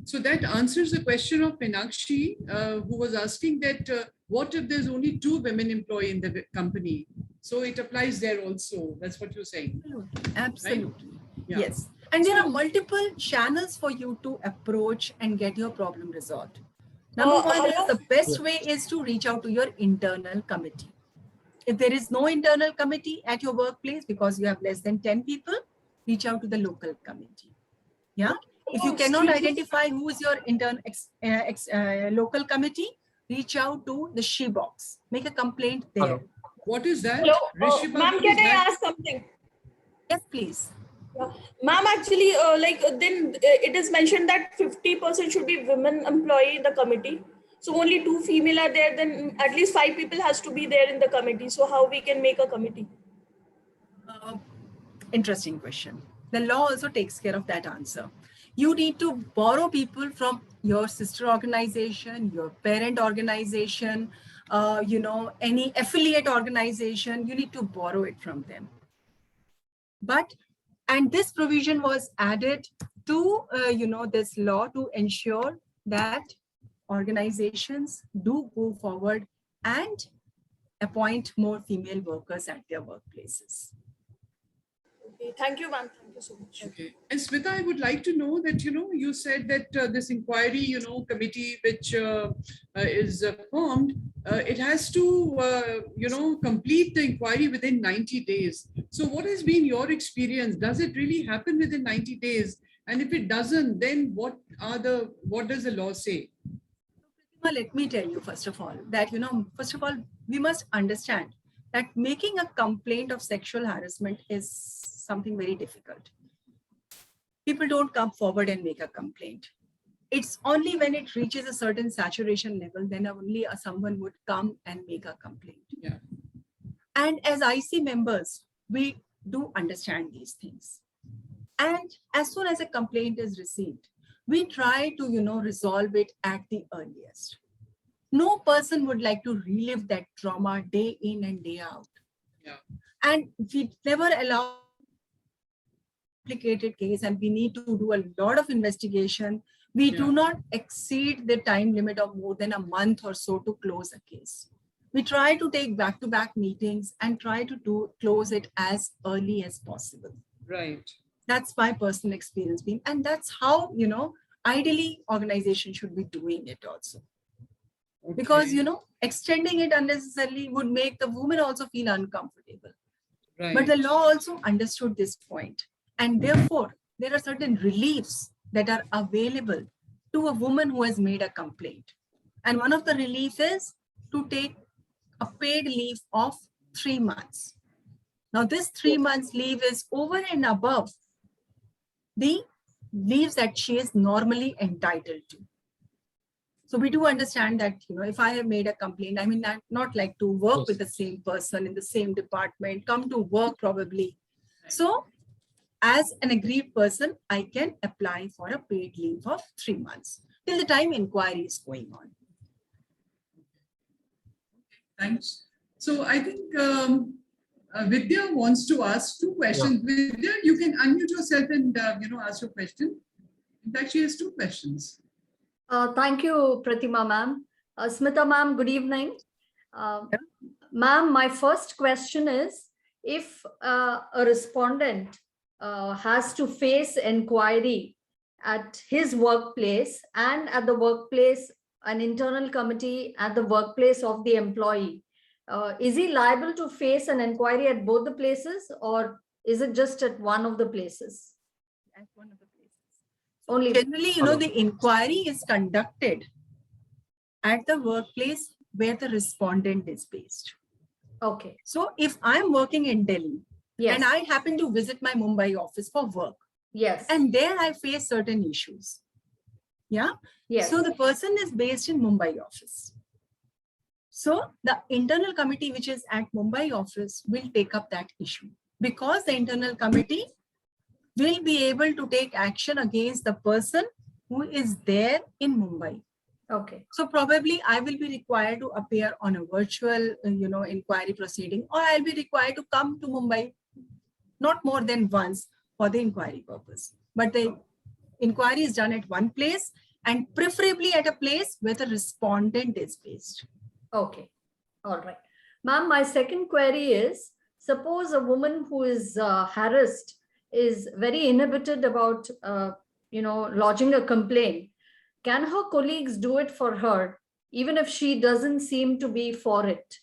A: So that answers the question of Meenakshi, who was asking that what if there's only 2 women employee in the company? So it applies there also. That's what you're saying.
D: Absolutely.
A: Right? Yeah.
D: Yes. And there are multiple channels for you to approach and get your problem resolved. Number one is the best way is to reach out to your internal committee. If there is no internal committee at your workplace because you have less than 10 people, reach out to the local committee. Yeah. If you cannot identify who is your local committee, reach out to the SHE box. Make a complaint there.
A: Hello. What is that?
I: Ma'am, can I ask something?
D: Yes, please.
I: Ma'am, actually, then it is mentioned that 50% should be women employee in the committee. So only 2 female are there, then at least 5 people has to be there in the committee. So how we can make a committee?
D: Interesting question. The law also takes care of that answer. You need to borrow people from your sister organization, your parent organization, any affiliate organization. You need to borrow it from them. And this provision was added to, this law to ensure that organizations do go forward and appoint more female workers at their workplaces.
I: Okay, thank you, ma'am. Thank you so much.
A: Okay. And Smita, I would like to know that, you said that this inquiry, committee which is formed, it has to, complete the inquiry within 90 days. So what has been your experience? Does it really happen within 90 days? And if it doesn't, then what does the law say?
D: Well, let me tell you, first of all, that, first of all, we must understand that making a complaint of sexual harassment is something very difficult. People don't come forward and make a complaint. It's only when it reaches a certain saturation level, then only someone would come and make a complaint.
A: Yeah.
D: And as IC members, we do understand these things. And as soon as a complaint is received, we try to, resolve it at the earliest. No person would like to relive that trauma day in and day out.
A: Yeah.
D: And we never allow complicated case, and we need to do a lot of investigation. We do not exceed the time limit of more than a month or so to close a case. We try to take back-to-back meetings and try to close it as early as possible.
A: Right.
D: That's my personal experience being, and that's how, ideally organization should be doing it also.
A: Okay.
D: Because, extending it unnecessarily would make the woman also feel uncomfortable.
A: Right.
D: But the law also understood this point. And therefore, there are certain reliefs that are available to a woman who has made a complaint. And one of the reliefs is to take a paid leave of 3 months. Now, this 3 months leave is over and above the leaves that she is normally entitled to. So we do understand that, if I have made a complaint, I mean, not like to work with the same person in the same department, come to work probably. So as an aggrieved person, I can apply for a paid leave of 3 months till the time inquiry is going on.
A: Thanks. So I think Vidya wants to ask 2 questions. Yeah. Vidya, you can unmute yourself and ask your question. In fact, she has 2 questions.
H: Thank you, Pratima ma'am. Smita ma'am, good evening. Ma'am, my first question is, if a respondent has to face inquiry at his workplace and at the workplace, an internal committee at the workplace of the employee, is he liable to face an inquiry at both the places, or is it just at one of the places?
D: At one of the places.
H: Only
D: generally, the inquiry is conducted at the workplace where the respondent is based.
H: Okay.
D: So if I'm working in Delhi,
H: yes,
D: and I happen to visit my Mumbai office for work,
H: yes,
D: and there I face certain issues. Yeah.
H: yes.
D: So the person is based in Mumbai office. So the internal committee which is at Mumbai office will take up that issue, because the internal committee will be able to take action against the person who is there in Mumbai.
H: Okay.
D: So probably I will be required to appear on a virtual, inquiry proceeding, or I'll be required to come to Mumbai, not more than once for the inquiry purpose. But the inquiry is done at one place, and preferably at a place where the respondent is based.
H: Okay. All right. Ma'am, my second query is, suppose a woman who is harassed is very inhibited about, lodging a complaint. Can her colleagues do it for her, even if she doesn't seem to be for it?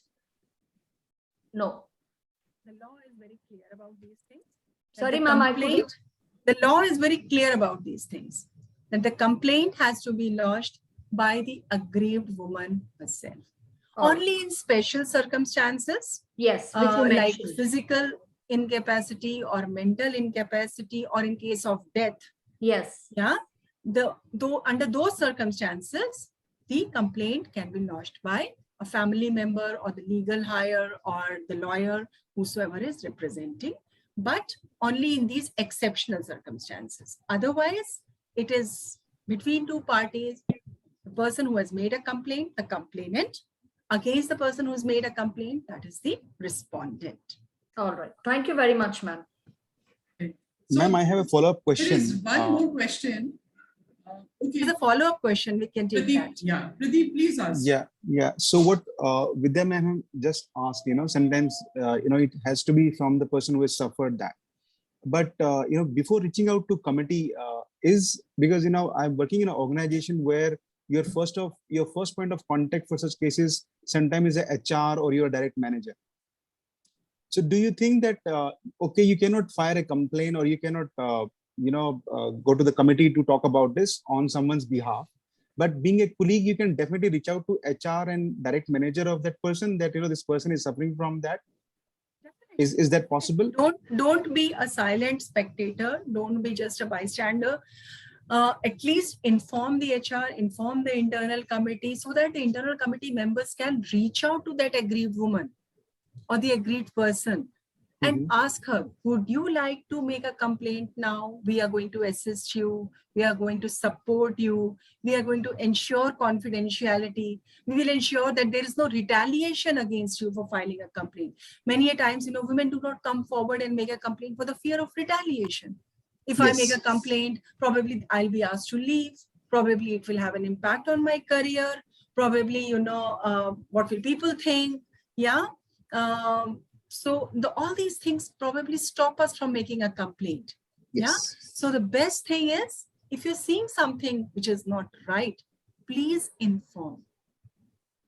H: No.
D: The law is very clear about these things.
H: Sorry, ma'am,
D: the law is very clear about these things. That the complaint has to be lodged by the aggrieved woman herself. Only in special circumstances,
H: yes,
D: like physical incapacity or mental incapacity, or in case of death.
H: Yes.
D: Yeah. Under those circumstances, the complaint can be lodged by a family member or the legal hire or the lawyer, whosoever is representing, but only in these exceptional circumstances. Otherwise, it is between 2 parties, the person who has made a complaint, the complainant, against the person who's made a complaint, that is the respondent.
H: All right. Thank you very much, ma'am.
F: Ma'am, I have a follow-up question.
A: There is one more question. Okay.
D: There's a follow-up question. We can take
A: Pradeep,
D: that.
A: yeah, Pradeep, please ask.
F: Yeah. So what Vidya ma'am just asked, sometimes, it has to be from the person who has suffered that. But, before reaching out to committee is because, I'm working in an organization where your first point of contact for such cases sometimes is a HR or your direct manager. So do you think that, okay, you cannot fire a complaint or you cannot, go to the committee to talk about this on someone's behalf, but being a colleague, you can definitely reach out to HR and direct manager of that person that, this person is suffering from that. Is that possible?
D: Don't be a silent spectator. Don't be just a bystander. At least inform the HR, inform the internal committee so that the internal committee members can reach out to that aggrieved woman or the aggrieved person and ask her, would you like to make a complaint now? We are going to assist you. We are going to support you. We are going to ensure confidentiality. We will ensure that there is no retaliation against you for filing a complaint. Many a times, women do not come forward and make a complaint for the fear of retaliation. If I make a complaint, probably I'll be asked to leave. Probably it will have an impact on my career. Probably, what will people think? Yeah. So all these things probably stop us from making a complaint.
F: Yes.
D: Yeah. So the best thing is, if you're seeing something which is not right, please inform.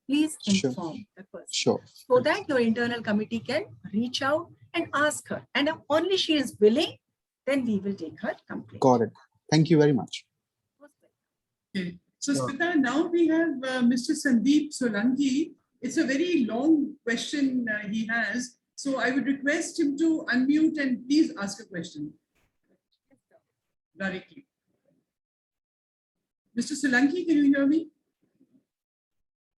D: Please inform the person.
F: Sure.
D: So that your internal committee can reach out and ask her. And if only she is willing, then we will take her complaint.
F: Got it. Thank you very much.
A: Okay. So Smita, now we have Mr. Sandeep Solanki. It's a very long question he has. So I would request him to unmute and please ask a question directly. Mr. Solanki, can you hear me?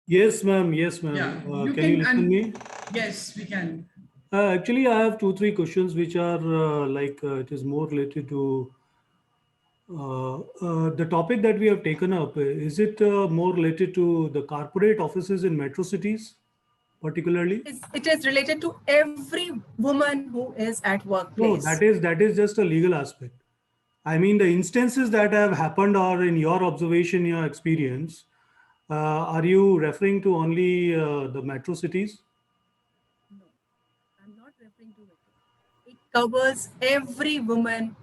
J: Yes, ma'am. Yes, ma'am.
A: Yeah,
J: can you listen to me?
A: Yes, we can.
J: Actually, I have 2-3 questions which are it is more related to the topic that we have taken up. Is it more related to the corporate offices in metro cities, particularly?
D: It is related to every woman who is at workplace.
J: No, that is just a legal aspect. I mean, the instances that have happened are in your observation, your experience. Are you referring to only the metro cities?
D: No, I'm not referring to it. It covers every woman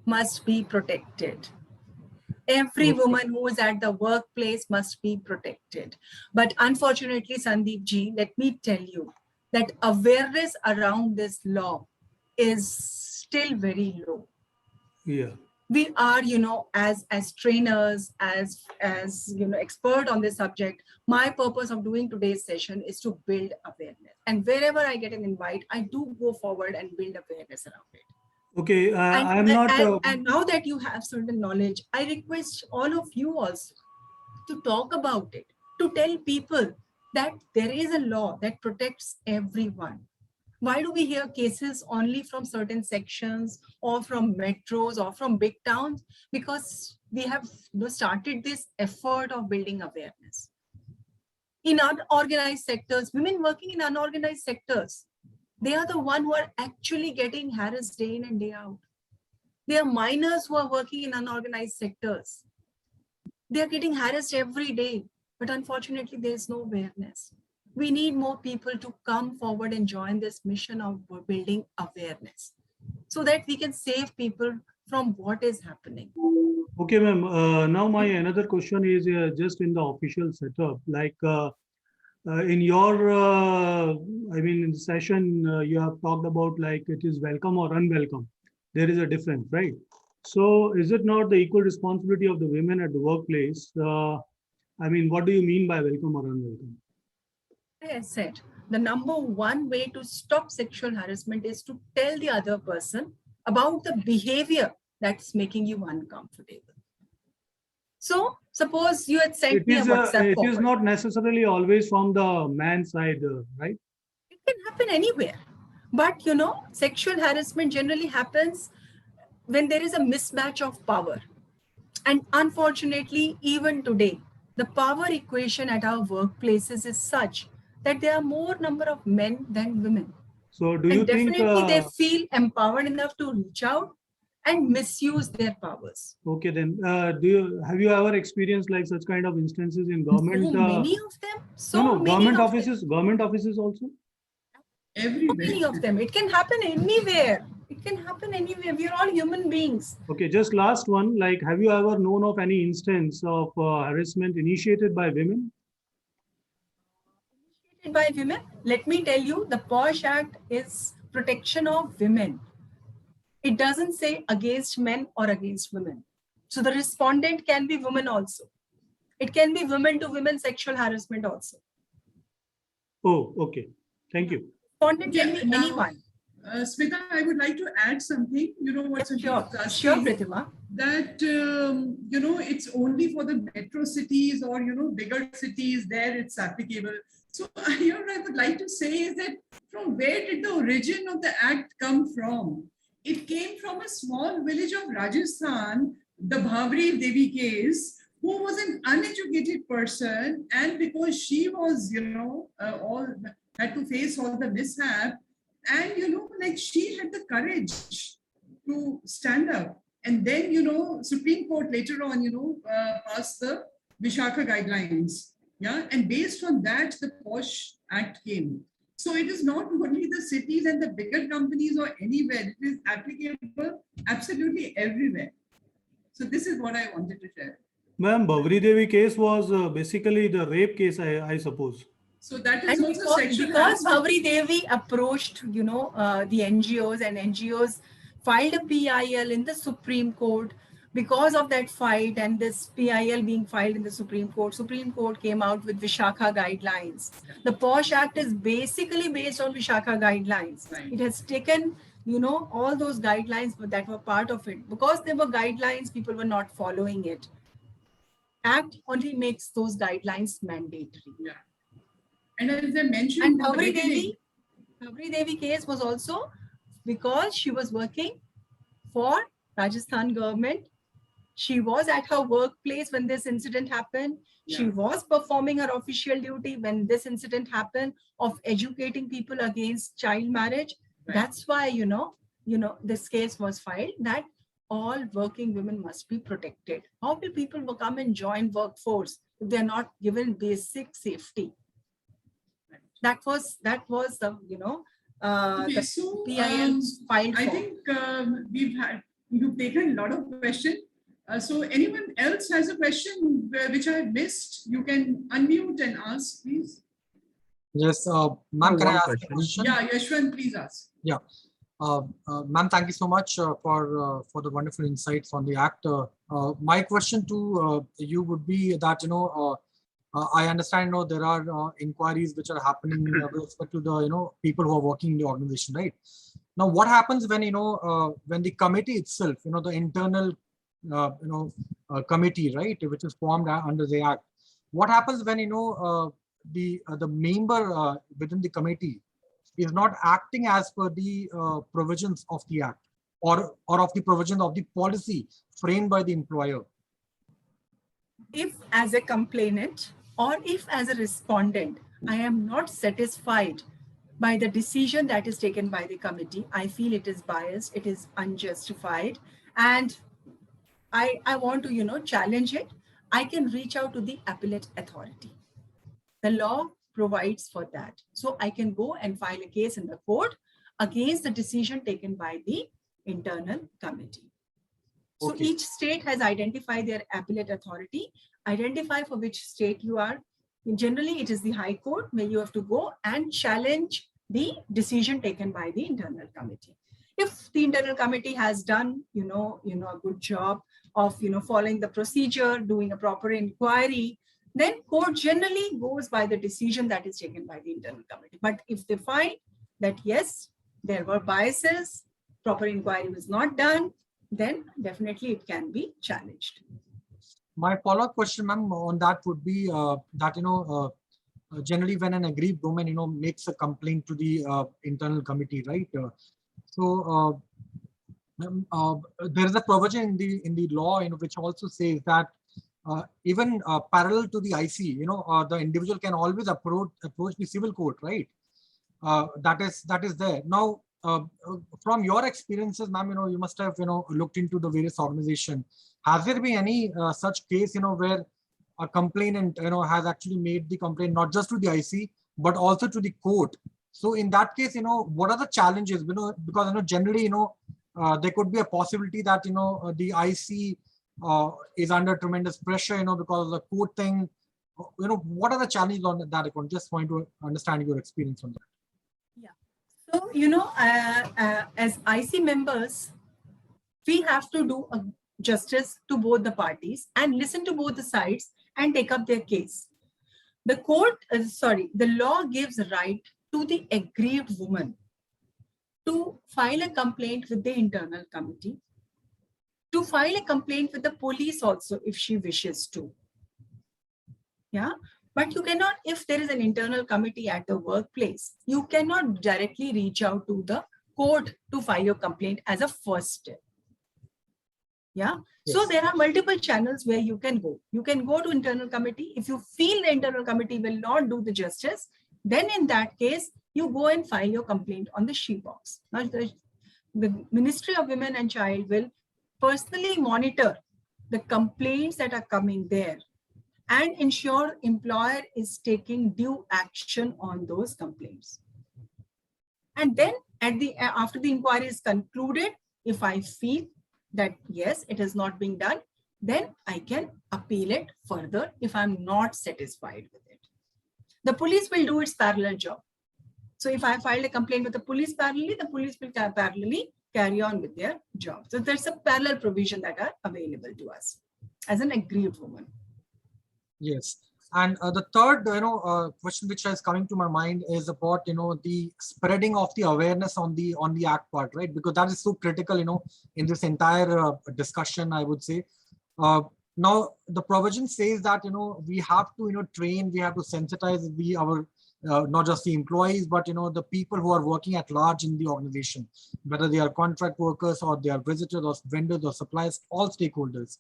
D: must be protected. Every woman who is at the workplace must be protected. But unfortunately, Sandeep ji, let me tell you that awareness around this law is still very low.
J: Yeah.
D: We are, as trainers, as expert on this subject, my purpose of doing today's session is to build awareness. And wherever I get an invite, I do go forward and build awareness around it.
J: Okay, I'm not.
D: And now that you have certain knowledge, I request all of you also to talk about it, to tell people that there is a law that protects everyone. Why do we hear cases only from certain sections or from metros or from big towns? Because we have started this effort of building awareness. In unorganized sectors, women working in unorganized sectors, they are the ones who are actually getting harassed day in and day out. They are minors who are working in unorganized sectors. They are getting harassed every day, but unfortunately, there is no awareness. We need more people to come forward and join this mission of building awareness so that we can save people from what is happening.
J: Okay, ma'am. Now my another question is just in the official setup, like in your, in the session, you have talked about like it is welcome or unwelcome. There is a difference, right? So is it not the equal responsibility of the women at the workplace? What do you mean by welcome or unwelcome?
D: I said, the number one way to stop sexual harassment is to tell the other person about the behavior that's making you uncomfortable. So suppose you had sent me a WhatsApp
J: It is not necessarily always from the man's side, right?
D: It can happen anywhere. But sexual harassment generally happens when there is a mismatch of power. And unfortunately, even today, the power equation at our workplaces is such that there are more number of men than women.
J: So do you think
D: they feel empowered enough to reach out and misuse their powers?
J: Okay, then have you ever experienced like such kind of instances in government?
D: So many of them.
J: Government offices also.
A: Everywhere.
D: Many of them. It can happen anywhere. It can happen anywhere. We are all human beings.
J: Okay, just last one. Like, have you ever known of any instance of harassment initiated by women?
D: by women. Let me tell you, the POSH Act is protection of women. It doesn't say against men or against women. So the respondent can be women also. It can be women to women sexual harassment also.
J: Oh, okay. Thank you.
D: Respondent can be
A: now,
D: anyone.
A: Smita, I would like to add something. You know what?
D: Sure, sure, Pratima.
A: That you know, it's only for the metro cities or bigger cities there it's applicable. So here I would like to say is that from where did the origin of the act come from? It came from a small village of Rajasthan, the Bhavri Devi case, who was an uneducated person, and because she was all had to face all the mishap, and like she had the courage to stand up. And then, Supreme Court later on, passed the Vishakha guidelines. Yeah. And based on that, the POSH Act came. So it is not only the cities and the bigger companies or anywhere, it is applicable absolutely everywhere. So this is what I wanted to share.
J: Ma'am, Bhavri Devi case was basically the rape case, I suppose.
A: So that is
D: And
A: also
D: because Bhavri Devi approached, the NGOs, and NGOs filed a PIL in the Supreme Court. Because of that fight and this PIL being filed in the Supreme Court came out with Vishakha guidelines. The POSH Act is basically based on Vishakha guidelines.
A: Right.
D: It has taken, all those guidelines that were part of it. Because there were guidelines, people were not following it. Act only makes those guidelines mandatory.
A: Yeah. And as I mentioned,
D: and Bhavri Devi case was also because she was working for Rajasthan government. She was at her workplace when this incident happened.
A: Yeah.
D: She was performing her official duty when this incident happened of educating people against child marriage.
A: Right.
D: That's why, this case was filed that all working women must be protected. How will people come and join workforce if they're not given basic safety? That was the
A: okay,
D: the
A: so,
D: PIL filed
A: I
D: for.
A: think you've taken a lot of questions. So anyone else has a question which I missed? You can unmute and ask, please.
K: Yes, ma'am, can I ask a question?
A: Yeah, Yashwant, please ask.
K: Yeah, ma'am, thank you so much for the wonderful insights on the act. My question to you would be that I understand there are inquiries which are happening with respect to the people who are working in the organization, right? Now, what happens when when the committee itself, the internal committee, right, which is formed under the act, what happens when the member within the committee is not acting as per the provisions of the act or of the provisions of the policy framed by the employer?
D: If as a complainant or if as a respondent, I am not satisfied by the decision that is taken by the committee, I feel it is biased, it is unjustified, and I want to, challenge it, I can reach out to the appellate authority. The law provides for that. So I can go and file a case in the court against the decision taken by the internal committee. So
K: Okay.
D: each state has identified their appellate authority, identify for which state you are. Generally, it is the High Court where you have to go and challenge the decision taken by the internal committee. If the internal committee has done, a good job of, following the procedure, doing a proper inquiry, then court generally goes by the decision that is taken by the internal committee. But if they find that, yes, there were biases, proper inquiry was not done, then definitely it can be challenged.
K: My follow-up question, ma'am, on that would be that generally when an aggrieved woman makes a complaint to the internal committee, right? There is a provision in the law which also says that even parallel to the IC, the individual can always approach the civil court, right? That is there. Now, from your experiences, ma'am, you must have looked into the various organizations. Has there been any such case where a complainant has actually made the complaint not just to the IC but also to the court? So in that case, what are the challenges? Because generally, there could be a possibility that the IC is under tremendous pressure, because of the court thing. what are the challenges on that account? Just want to understand your experience on that.
D: So, as IC members, we have to do a justice to both the parties and listen to both the sides and take up their case. The law gives right to the aggrieved woman to file a complaint with the internal committee, to file a complaint with the police also if she wishes to. Yeah. But you cannot, if there is an internal committee at the workplace, you cannot directly reach out to the court to file your complaint as a first step. Yeah. Yes. So there are multiple channels where you can go. You can go to internal committee. If you feel the internal committee will not do the justice, then in that case, you go and file your complaint on the SHE box. Now, the Ministry of Women and Child will personally monitor the complaints that are coming there and ensure employer is taking due action on those complaints. And then after the inquiry is concluded, if I feel that yes, it is not being done, then I can appeal it further if I'm not satisfied with it. The police will do its parallel job. So if I filed a complaint with the police parallelly, the police will parallelly carry on with their job. So there's a parallel provision that are available to us as an aggrieved woman.
K: Yes, and the third, question which is coming to my mind is about, the spreading of the awareness on the act part, right? Because that is so critical, in this entire discussion, I would say. Now, the provision says that, we have to, train, we have to sensitize not just the employees, but, the people who are working at large in the organization, whether they are contract workers or they are visitors or vendors or suppliers, all stakeholders.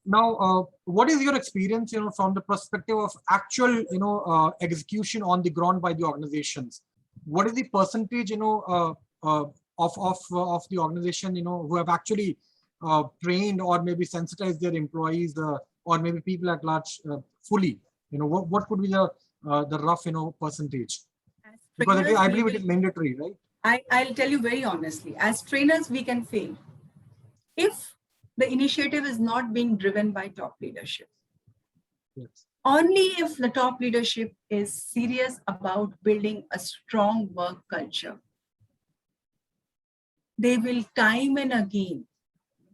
K: Now, what is your experience, from the perspective of actual, execution on the ground by the organizations? What is the percentage, of the organization, who have actually trained or maybe sensitized their employees, or maybe people at large fully? What would be the rough, percentage? Because again, I believe it is mandatory, right?
D: I'll tell you very honestly, as trainers, we can fail if the initiative is not being driven by top leadership. Yes. Only if the top leadership is serious about building a strong work culture, they will time and again,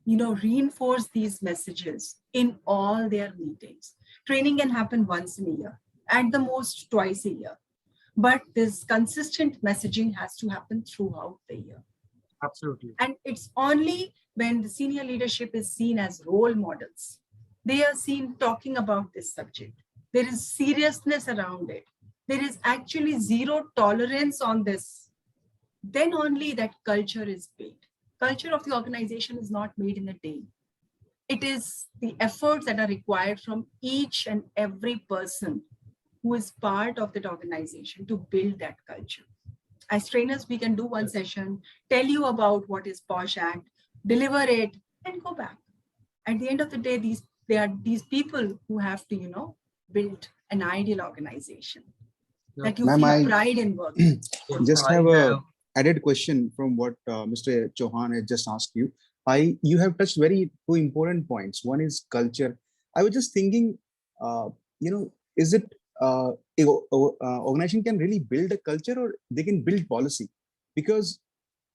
D: reinforce these messages in all their meetings. Training can happen once in a year, at the most twice a year. But this consistent messaging has to happen throughout the year.
K: Absolutely.
D: And it's only when the senior leadership is seen as role models, they are seen talking about this subject. There is seriousness around it. There is actually zero tolerance on this. Then only that culture is built. Culture of the organization is not made in a day. It is the efforts that are required from each and every person who is part of that organization to build that culture. As trainers, we can do one session, tell you about what is POSH Act, deliver it, and go back. At the end of the day, they are these people who have to, build an ideal organization that you feel pride in working.
F: Just have a added question from what Mr. Chauhan had just asked you. You have touched two important points. One is culture. I was just thinking, is it organization can really build a culture, or they can build policy? Because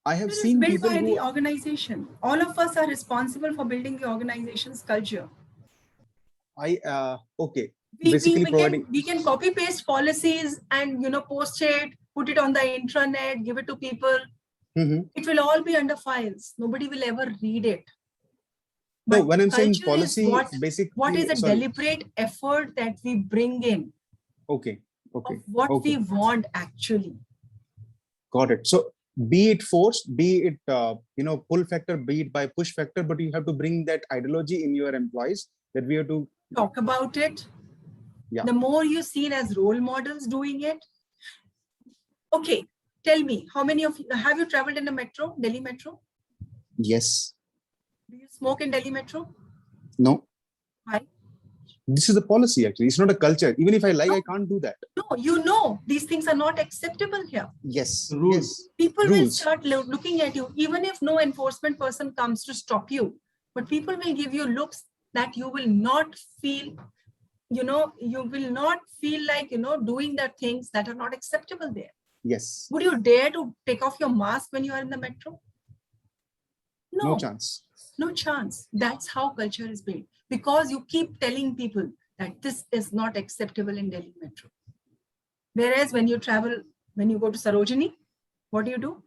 F: I have seen
D: built
F: people
D: by the organization. All of us are responsible for building the organization's culture.
F: Okay.
D: We can copy paste policies and post it, put it on the intranet, give it to people. Mm-hmm. It will all be under files. Nobody will ever read it.
F: But no, when I'm saying policy,
D: what is a deliberate effort that we bring in?
F: Okay.
D: Of what we want actually.
F: Got it. So be it force, be it pull factor, be it by push factor, but you have to bring that ideology in your employees that we have to
D: talk about it. Yeah. The more you're seen as role models doing it. Okay, tell me, how many of you have you traveled in a metro, Delhi Metro?
F: Yes.
D: Do you smoke in Delhi Metro?
F: No.
D: Why?
F: This is a policy actually. It's not a culture. Even if I like, I can't do that.
D: No, these things are not acceptable here.
F: Yes.
J: Rules.
F: Yes.
D: People will start looking at you, even if no enforcement person comes to stop you. But people will give you looks that you will not feel you know, you will not feel like, you know, doing the things that are not acceptable there.
F: Yes.
D: Would you dare to take off your mask when you are in the metro?
F: No chance.
D: No chance. That's how culture is built, because you keep telling people that this is not acceptable in Delhi metro. Whereas when you travel, when you go to Sarojini, what do?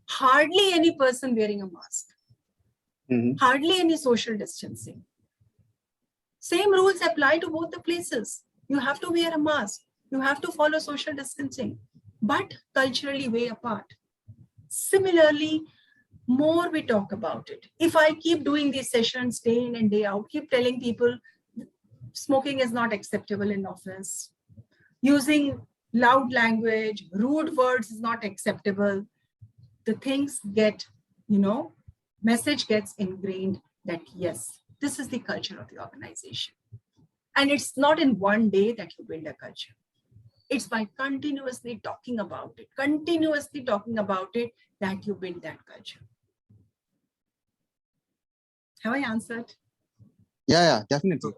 D: Hardly any person wearing a mask. Hardly any social distancing. Same rules apply to both the places. You have to wear a mask. You have to follow social distancing, but culturally way apart. Similarly, more we talk about it. If I keep doing these sessions day in and day out, keep telling people smoking is not acceptable in office, using loud language, rude words is not acceptable, the things get, you know, message gets ingrained that yes, this is the culture of the organization. And it's not in one day that you build a culture. It's by continuously talking about it, that you build that culture. Have I answered?
F: Yeah, definitely.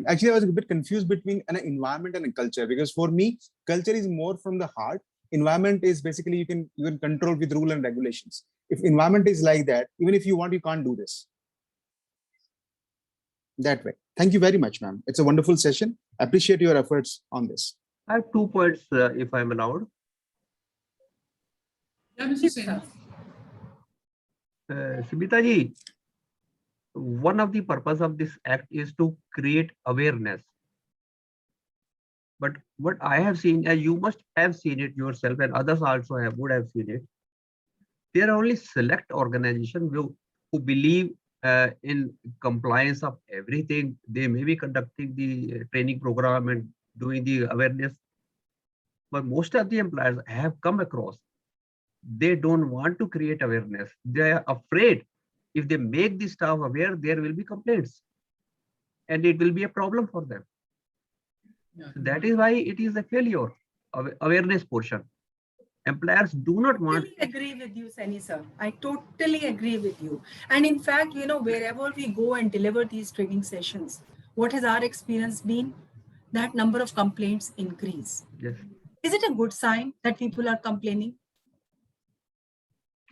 F: Actually, I was a bit confused between an environment and a culture, because for me, culture is more from the heart. Environment is basically you can control with rule and regulations. If environment is like that, even if you want, you can't do this. That way. Thank you very much, ma'am. It's a wonderful session. I appreciate your efforts on this.
G: I have 2 points, if I'm allowed.
A: Yeah, Mr. Sen.
G: Smita ji, one of the purpose of this act is to create awareness. But what I have seen, and you must have seen it yourself, and others also would have seen it, there are only select organizations who believe in compliance of everything. They may be conducting the training program and doing the awareness, but most of the employers I have come across, they don't want to create awareness. They are afraid if they make the staff aware, there will be complaints and it will be a problem for them.
A: Yeah.
G: So that is why it is a failure of awareness portion. Employers do not want.
D: I totally agree with you, Seni sir. I totally agree with you. And in fact, you know, wherever we go and deliver these training sessions, what has our experience been? That number of complaints increase.
G: Yes.
D: Is it a good sign that people are complaining?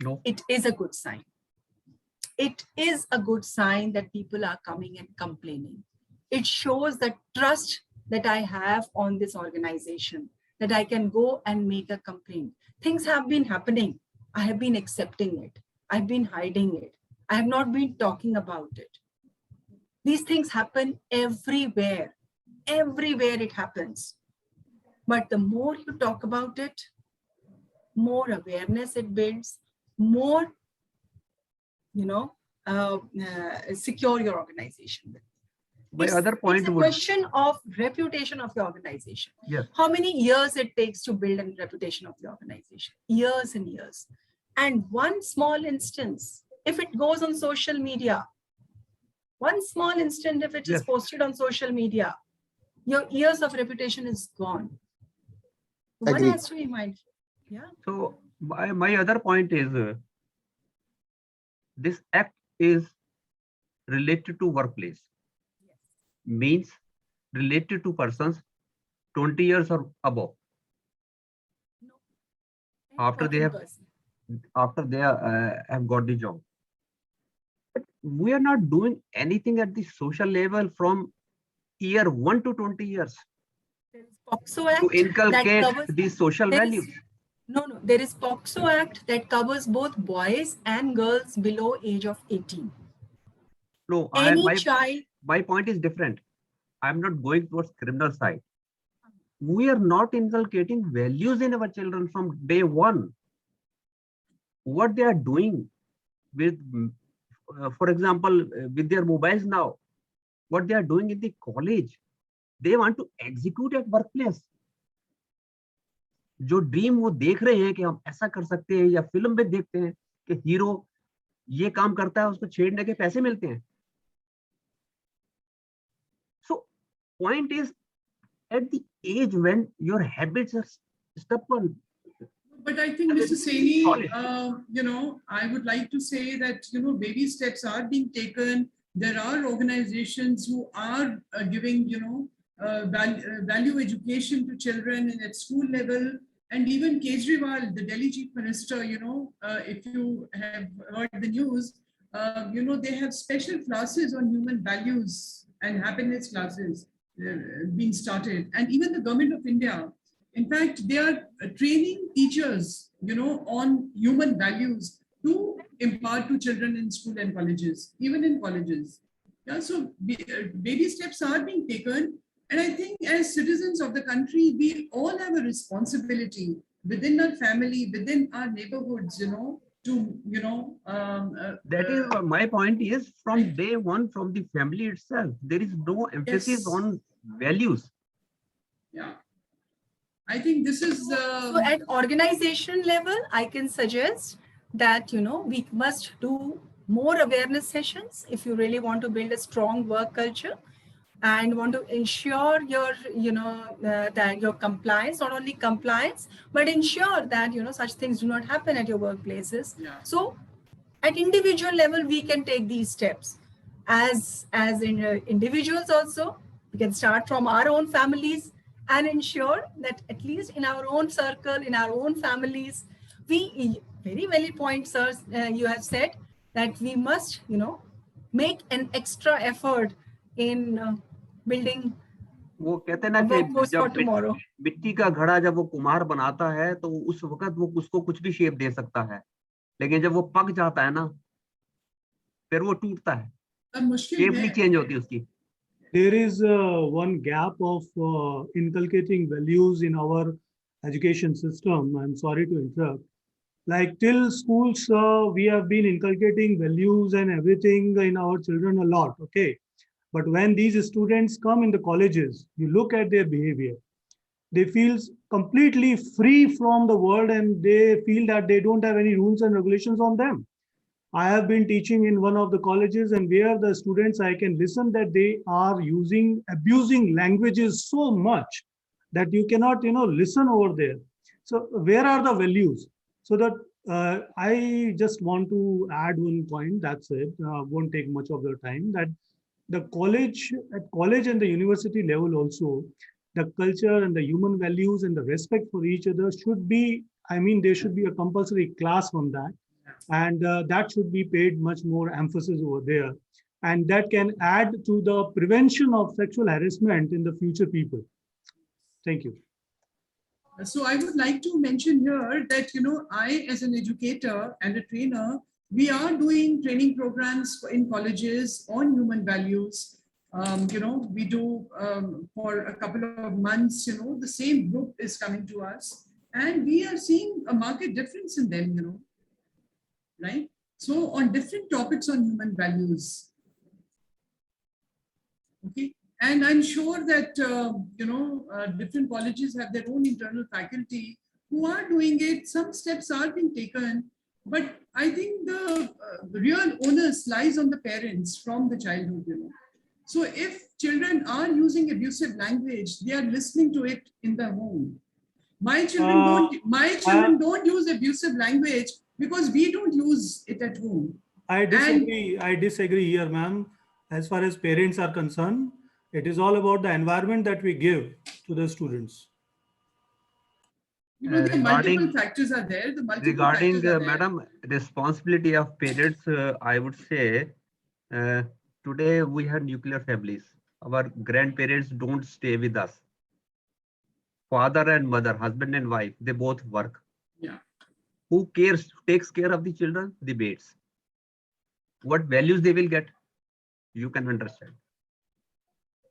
G: No.
D: It is a good sign. It is a good sign that people are coming and complaining. It shows the trust that I have on this organization, that I can go and make a complaint. Things have been happening. I have been accepting it. I've been hiding it. I have not been talking about it. These things happen everywhere. Everywhere it happens. But the more you talk about it, more awareness it builds, more, you know, secure your organization with.
G: My other point
D: it's a question of reputation of the organization.
G: Yes.
D: How many years it takes to build a reputation of the organization? Years and years. And one small instance, if it goes on social media, one small instant, if it is posted on social media, your years of reputation is gone. One has to be mindful. Yeah.
G: So my other point is this act is related to workplace. Means related to persons 20 years or above.
D: No.
G: After they have got the job. But we are not doing anything at the social level from year 1 to 20 years.
D: There is POXO Act
G: to inculcate
D: covers,
G: these social values.
D: There is POXO Act that covers both boys and girls below age of 18.
G: No, my point is different. I'm not going towards criminal side. We are not inculcating values in our children from day one. What they are doing with, for example, with their mobiles now, what they are doing in the college, they want to execute at workplace. जो dream वो देख रहे हैं कि हम ऐसा कर सकते हैं, या फिल्म में देखते हैं कि हीरो ये काम करता है, उसको छेड़ने के पैसे मिलते हैं. So point is at the age when your habits are stubborn.
A: But I think, Mr. Saini, you know, I would like to say that, you know, baby steps are being taken. There are organizations who are giving, you know, value education to children at school level. And even Kejriwal, the Delhi Chief Minister, if you have heard the news, they have special classes on human values and happiness classes being started. And even the government of India, in fact, they are training teachers, on human values to impart to children in school and colleges, even in colleges. Yeah, so baby steps are being taken. And I think as citizens of the country, we all have a responsibility within our family, within our neighborhoods,
G: that is my point is from day one, from the family itself, there is no emphasis on values.
A: Yeah. I think this is...
D: So at organization level, I can suggest that, we must do more awareness sessions if you really want to build a strong work culture and want to ensure your, that your compliance, not only compliance, but ensure that, such things do not happen at your workplaces.
A: Yeah.
D: So at individual level, we can take these steps. As in individuals also, we can start from our own families and ensure that at least in our own circle, in our own families, we, very valid point, sir, you have said that we must, make an extra effort in building
G: वो कहते हैं ना कि जब मिट्टी का घड़ा जब वो कुम्हार बनाता है तो उस वक्त वो उसको कुछ भी शेप दे सकता है, लेकिन जब वो पक जाता है ना फिर वो टूटता है, शेप नहीं चेंज होती उसकी.
J: There is one gap of inculcating values in our education system. I'm sorry to interrupt. Like till schools, we have been inculcating values and everything in our children a lot. Okay. But when these students come in the colleges, you look at their behavior, they feel completely free from the world and they feel that they don't have any rules and regulations on them. I have been teaching in one of the colleges and where the students, I can listen that they are abusing languages so much that you cannot, listen over there. So where are the values? So that I just want to add one point, that's it, won't take much of your time, that at college and the university level also, the culture and the human values and the respect for each other should be, there should be a compulsory class on that. And that should be paid much more emphasis over there. And that can add to the prevention of sexual harassment in the future people. Thank you.
A: So I would like to mention here that, I as an educator and a trainer, we are doing training programs in colleges on human values. We do for a couple of months, the same group is coming to us and we are seeing a marked difference in them, right? So on different topics on human values. Okay. And I'm sure that, different colleges have their own internal faculty who are doing it. Some steps are being taken, but I think the real onus lies on the parents from the childhood, So if children are using abusive language, they are listening to it in the home. My children don't use abusive language because we don't use it at home.
J: I disagree here, ma'am. As far as parents are concerned, it is all about the environment that we give to the students.
A: The multiple factors are there.
G: Regarding, madam, responsibility of parents, I would say, today we have nuclear families. Our grandparents don't stay with us. Father and mother, husband and wife, they both work.
A: Yeah.
G: Who takes care of the children? The mates. What values they will get? You can understand.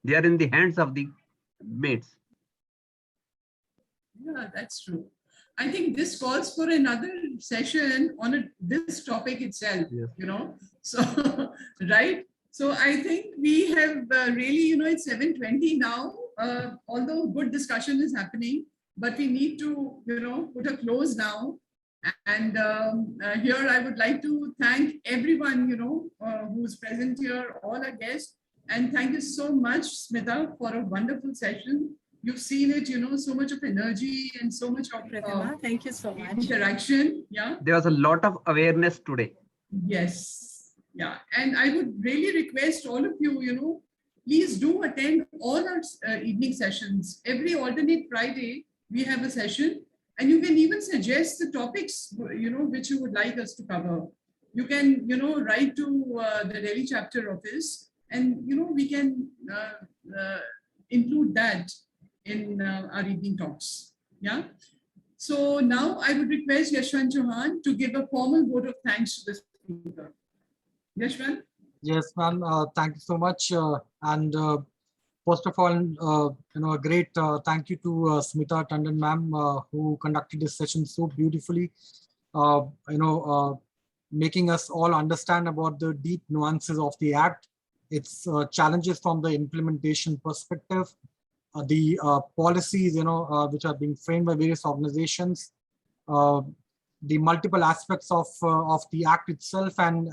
G: They are in the hands of the mates.
A: Yeah, that's true. I think this calls for another session on this topic itself,
G: yes.
A: So, right. So I think we have really, it's 7:20 now, although good discussion is happening, but we need to, put a close now. And here I would like to thank everyone, who's present here, all our guests. And thank you so much, Smita, for a wonderful session. You've seen it, so much of energy and so much of
D: thank you so much.
A: Interaction. Yeah.
G: There was a lot of awareness today.
A: Yes. Yeah. And I would really request all of you, please do attend all our evening sessions. Every alternate Friday, we have a session, and you can even suggest the topics, which you would like us to cover. You can, write to the Delhi chapter office, and, we can include that in our evening talks. Yeah. So now I would request Yashwant Chauhan to give a formal vote of thanks to the speaker. Yashwant?
K: Yes, ma'am. Thank you so much. And first of all, a great thank you to Smita Tandon, ma'am, who conducted this session so beautifully. Making us all understand about the deep nuances of the Act, its challenges from the implementation perspective, the policies, which are being framed by various organizations, the multiple aspects of the Act itself, and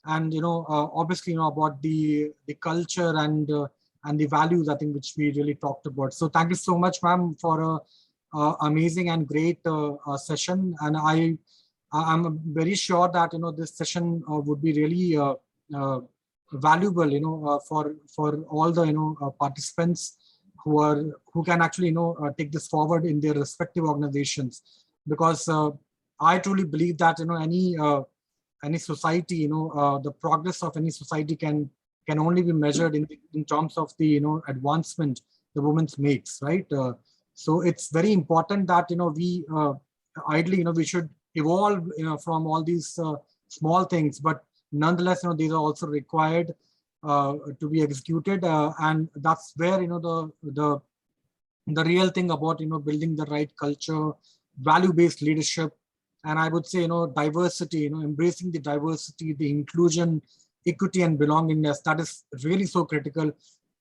K: obviously, about the culture and the values, I think, which we really talked about. So thank you so much, ma'am, for a amazing and great session. And I'm very sure that this session would be really valuable, for all the participants who can actually take this forward in their respective organizations, because I truly believe that any society, the progress of any society can only be measured in terms of the advancement the women makes, right? So it's very important that we ideally we should evolve from all these small things, but nonetheless these are also required to be executed, and that's where the real thing about building the right culture, value-based leadership, and I would say diversity, embracing the diversity, the inclusion, equity, and belongingness, that is really so critical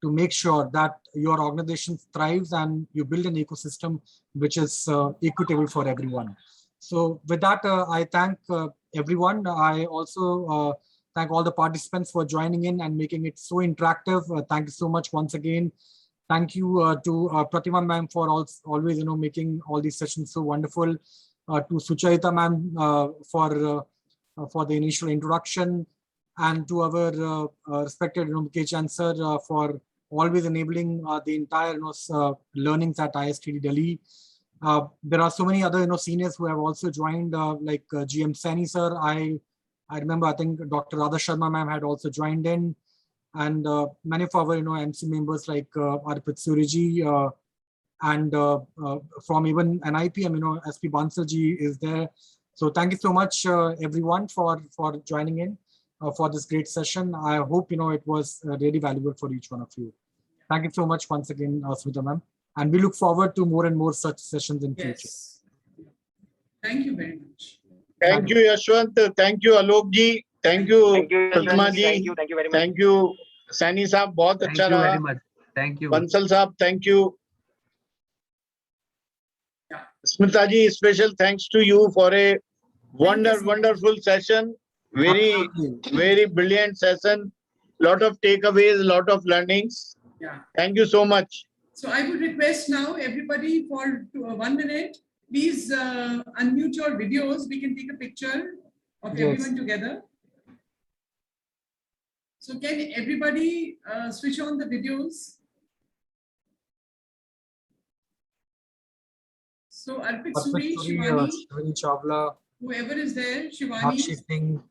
K: to make sure that your organization thrives and you build an ecosystem which is equitable for everyone. So with that, I thank everyone. I also thank all the participants for joining in and making it so interactive. Thank you so much once again. Thank you to Pratima ma'am for always making all these sessions so wonderful. To Sucharita ma'am for the initial introduction, and to our respected Mukesh sir for always enabling the entire learnings at ISTD Delhi. There are so many other seniors who have also joined, like GM Sani sir. I remember, I think Dr. Radha Sharma ma'am had also joined in, and many of our MC members like Arpit Suriji, and from even NIPM, SP Bansalji is there. So thank you so much, everyone, for joining in for this great session. I hope it was really valuable for each one of you. Thank you so much once again, Smita ma'am, and we look forward to more and more such sessions in future.
A: Thank you very much.
B: Thank you, Yashwant. Thank you, Alok ji. Thank you, Pratima ji.
L: Thank you very much.
B: Thank you, Sani साहब, बहुत अच्छा रहा.
G: Very much. Thank you.
B: Bansal साहब, thank you. Smita ji, special thanks to you for a wonderful session. Very brilliant session. Lot of takeaways, lot of learnings.
A: Yeah.
B: Thank you so much.
A: So I would request now everybody for 1 minute, please unmute your videos. We can take a picture of everyone together. So can everybody switch on the videos? So Arpit Suri, Shivani,
K: Shivani Chawla,
A: whoever is there, Shivani,
K: Sakshi Singh,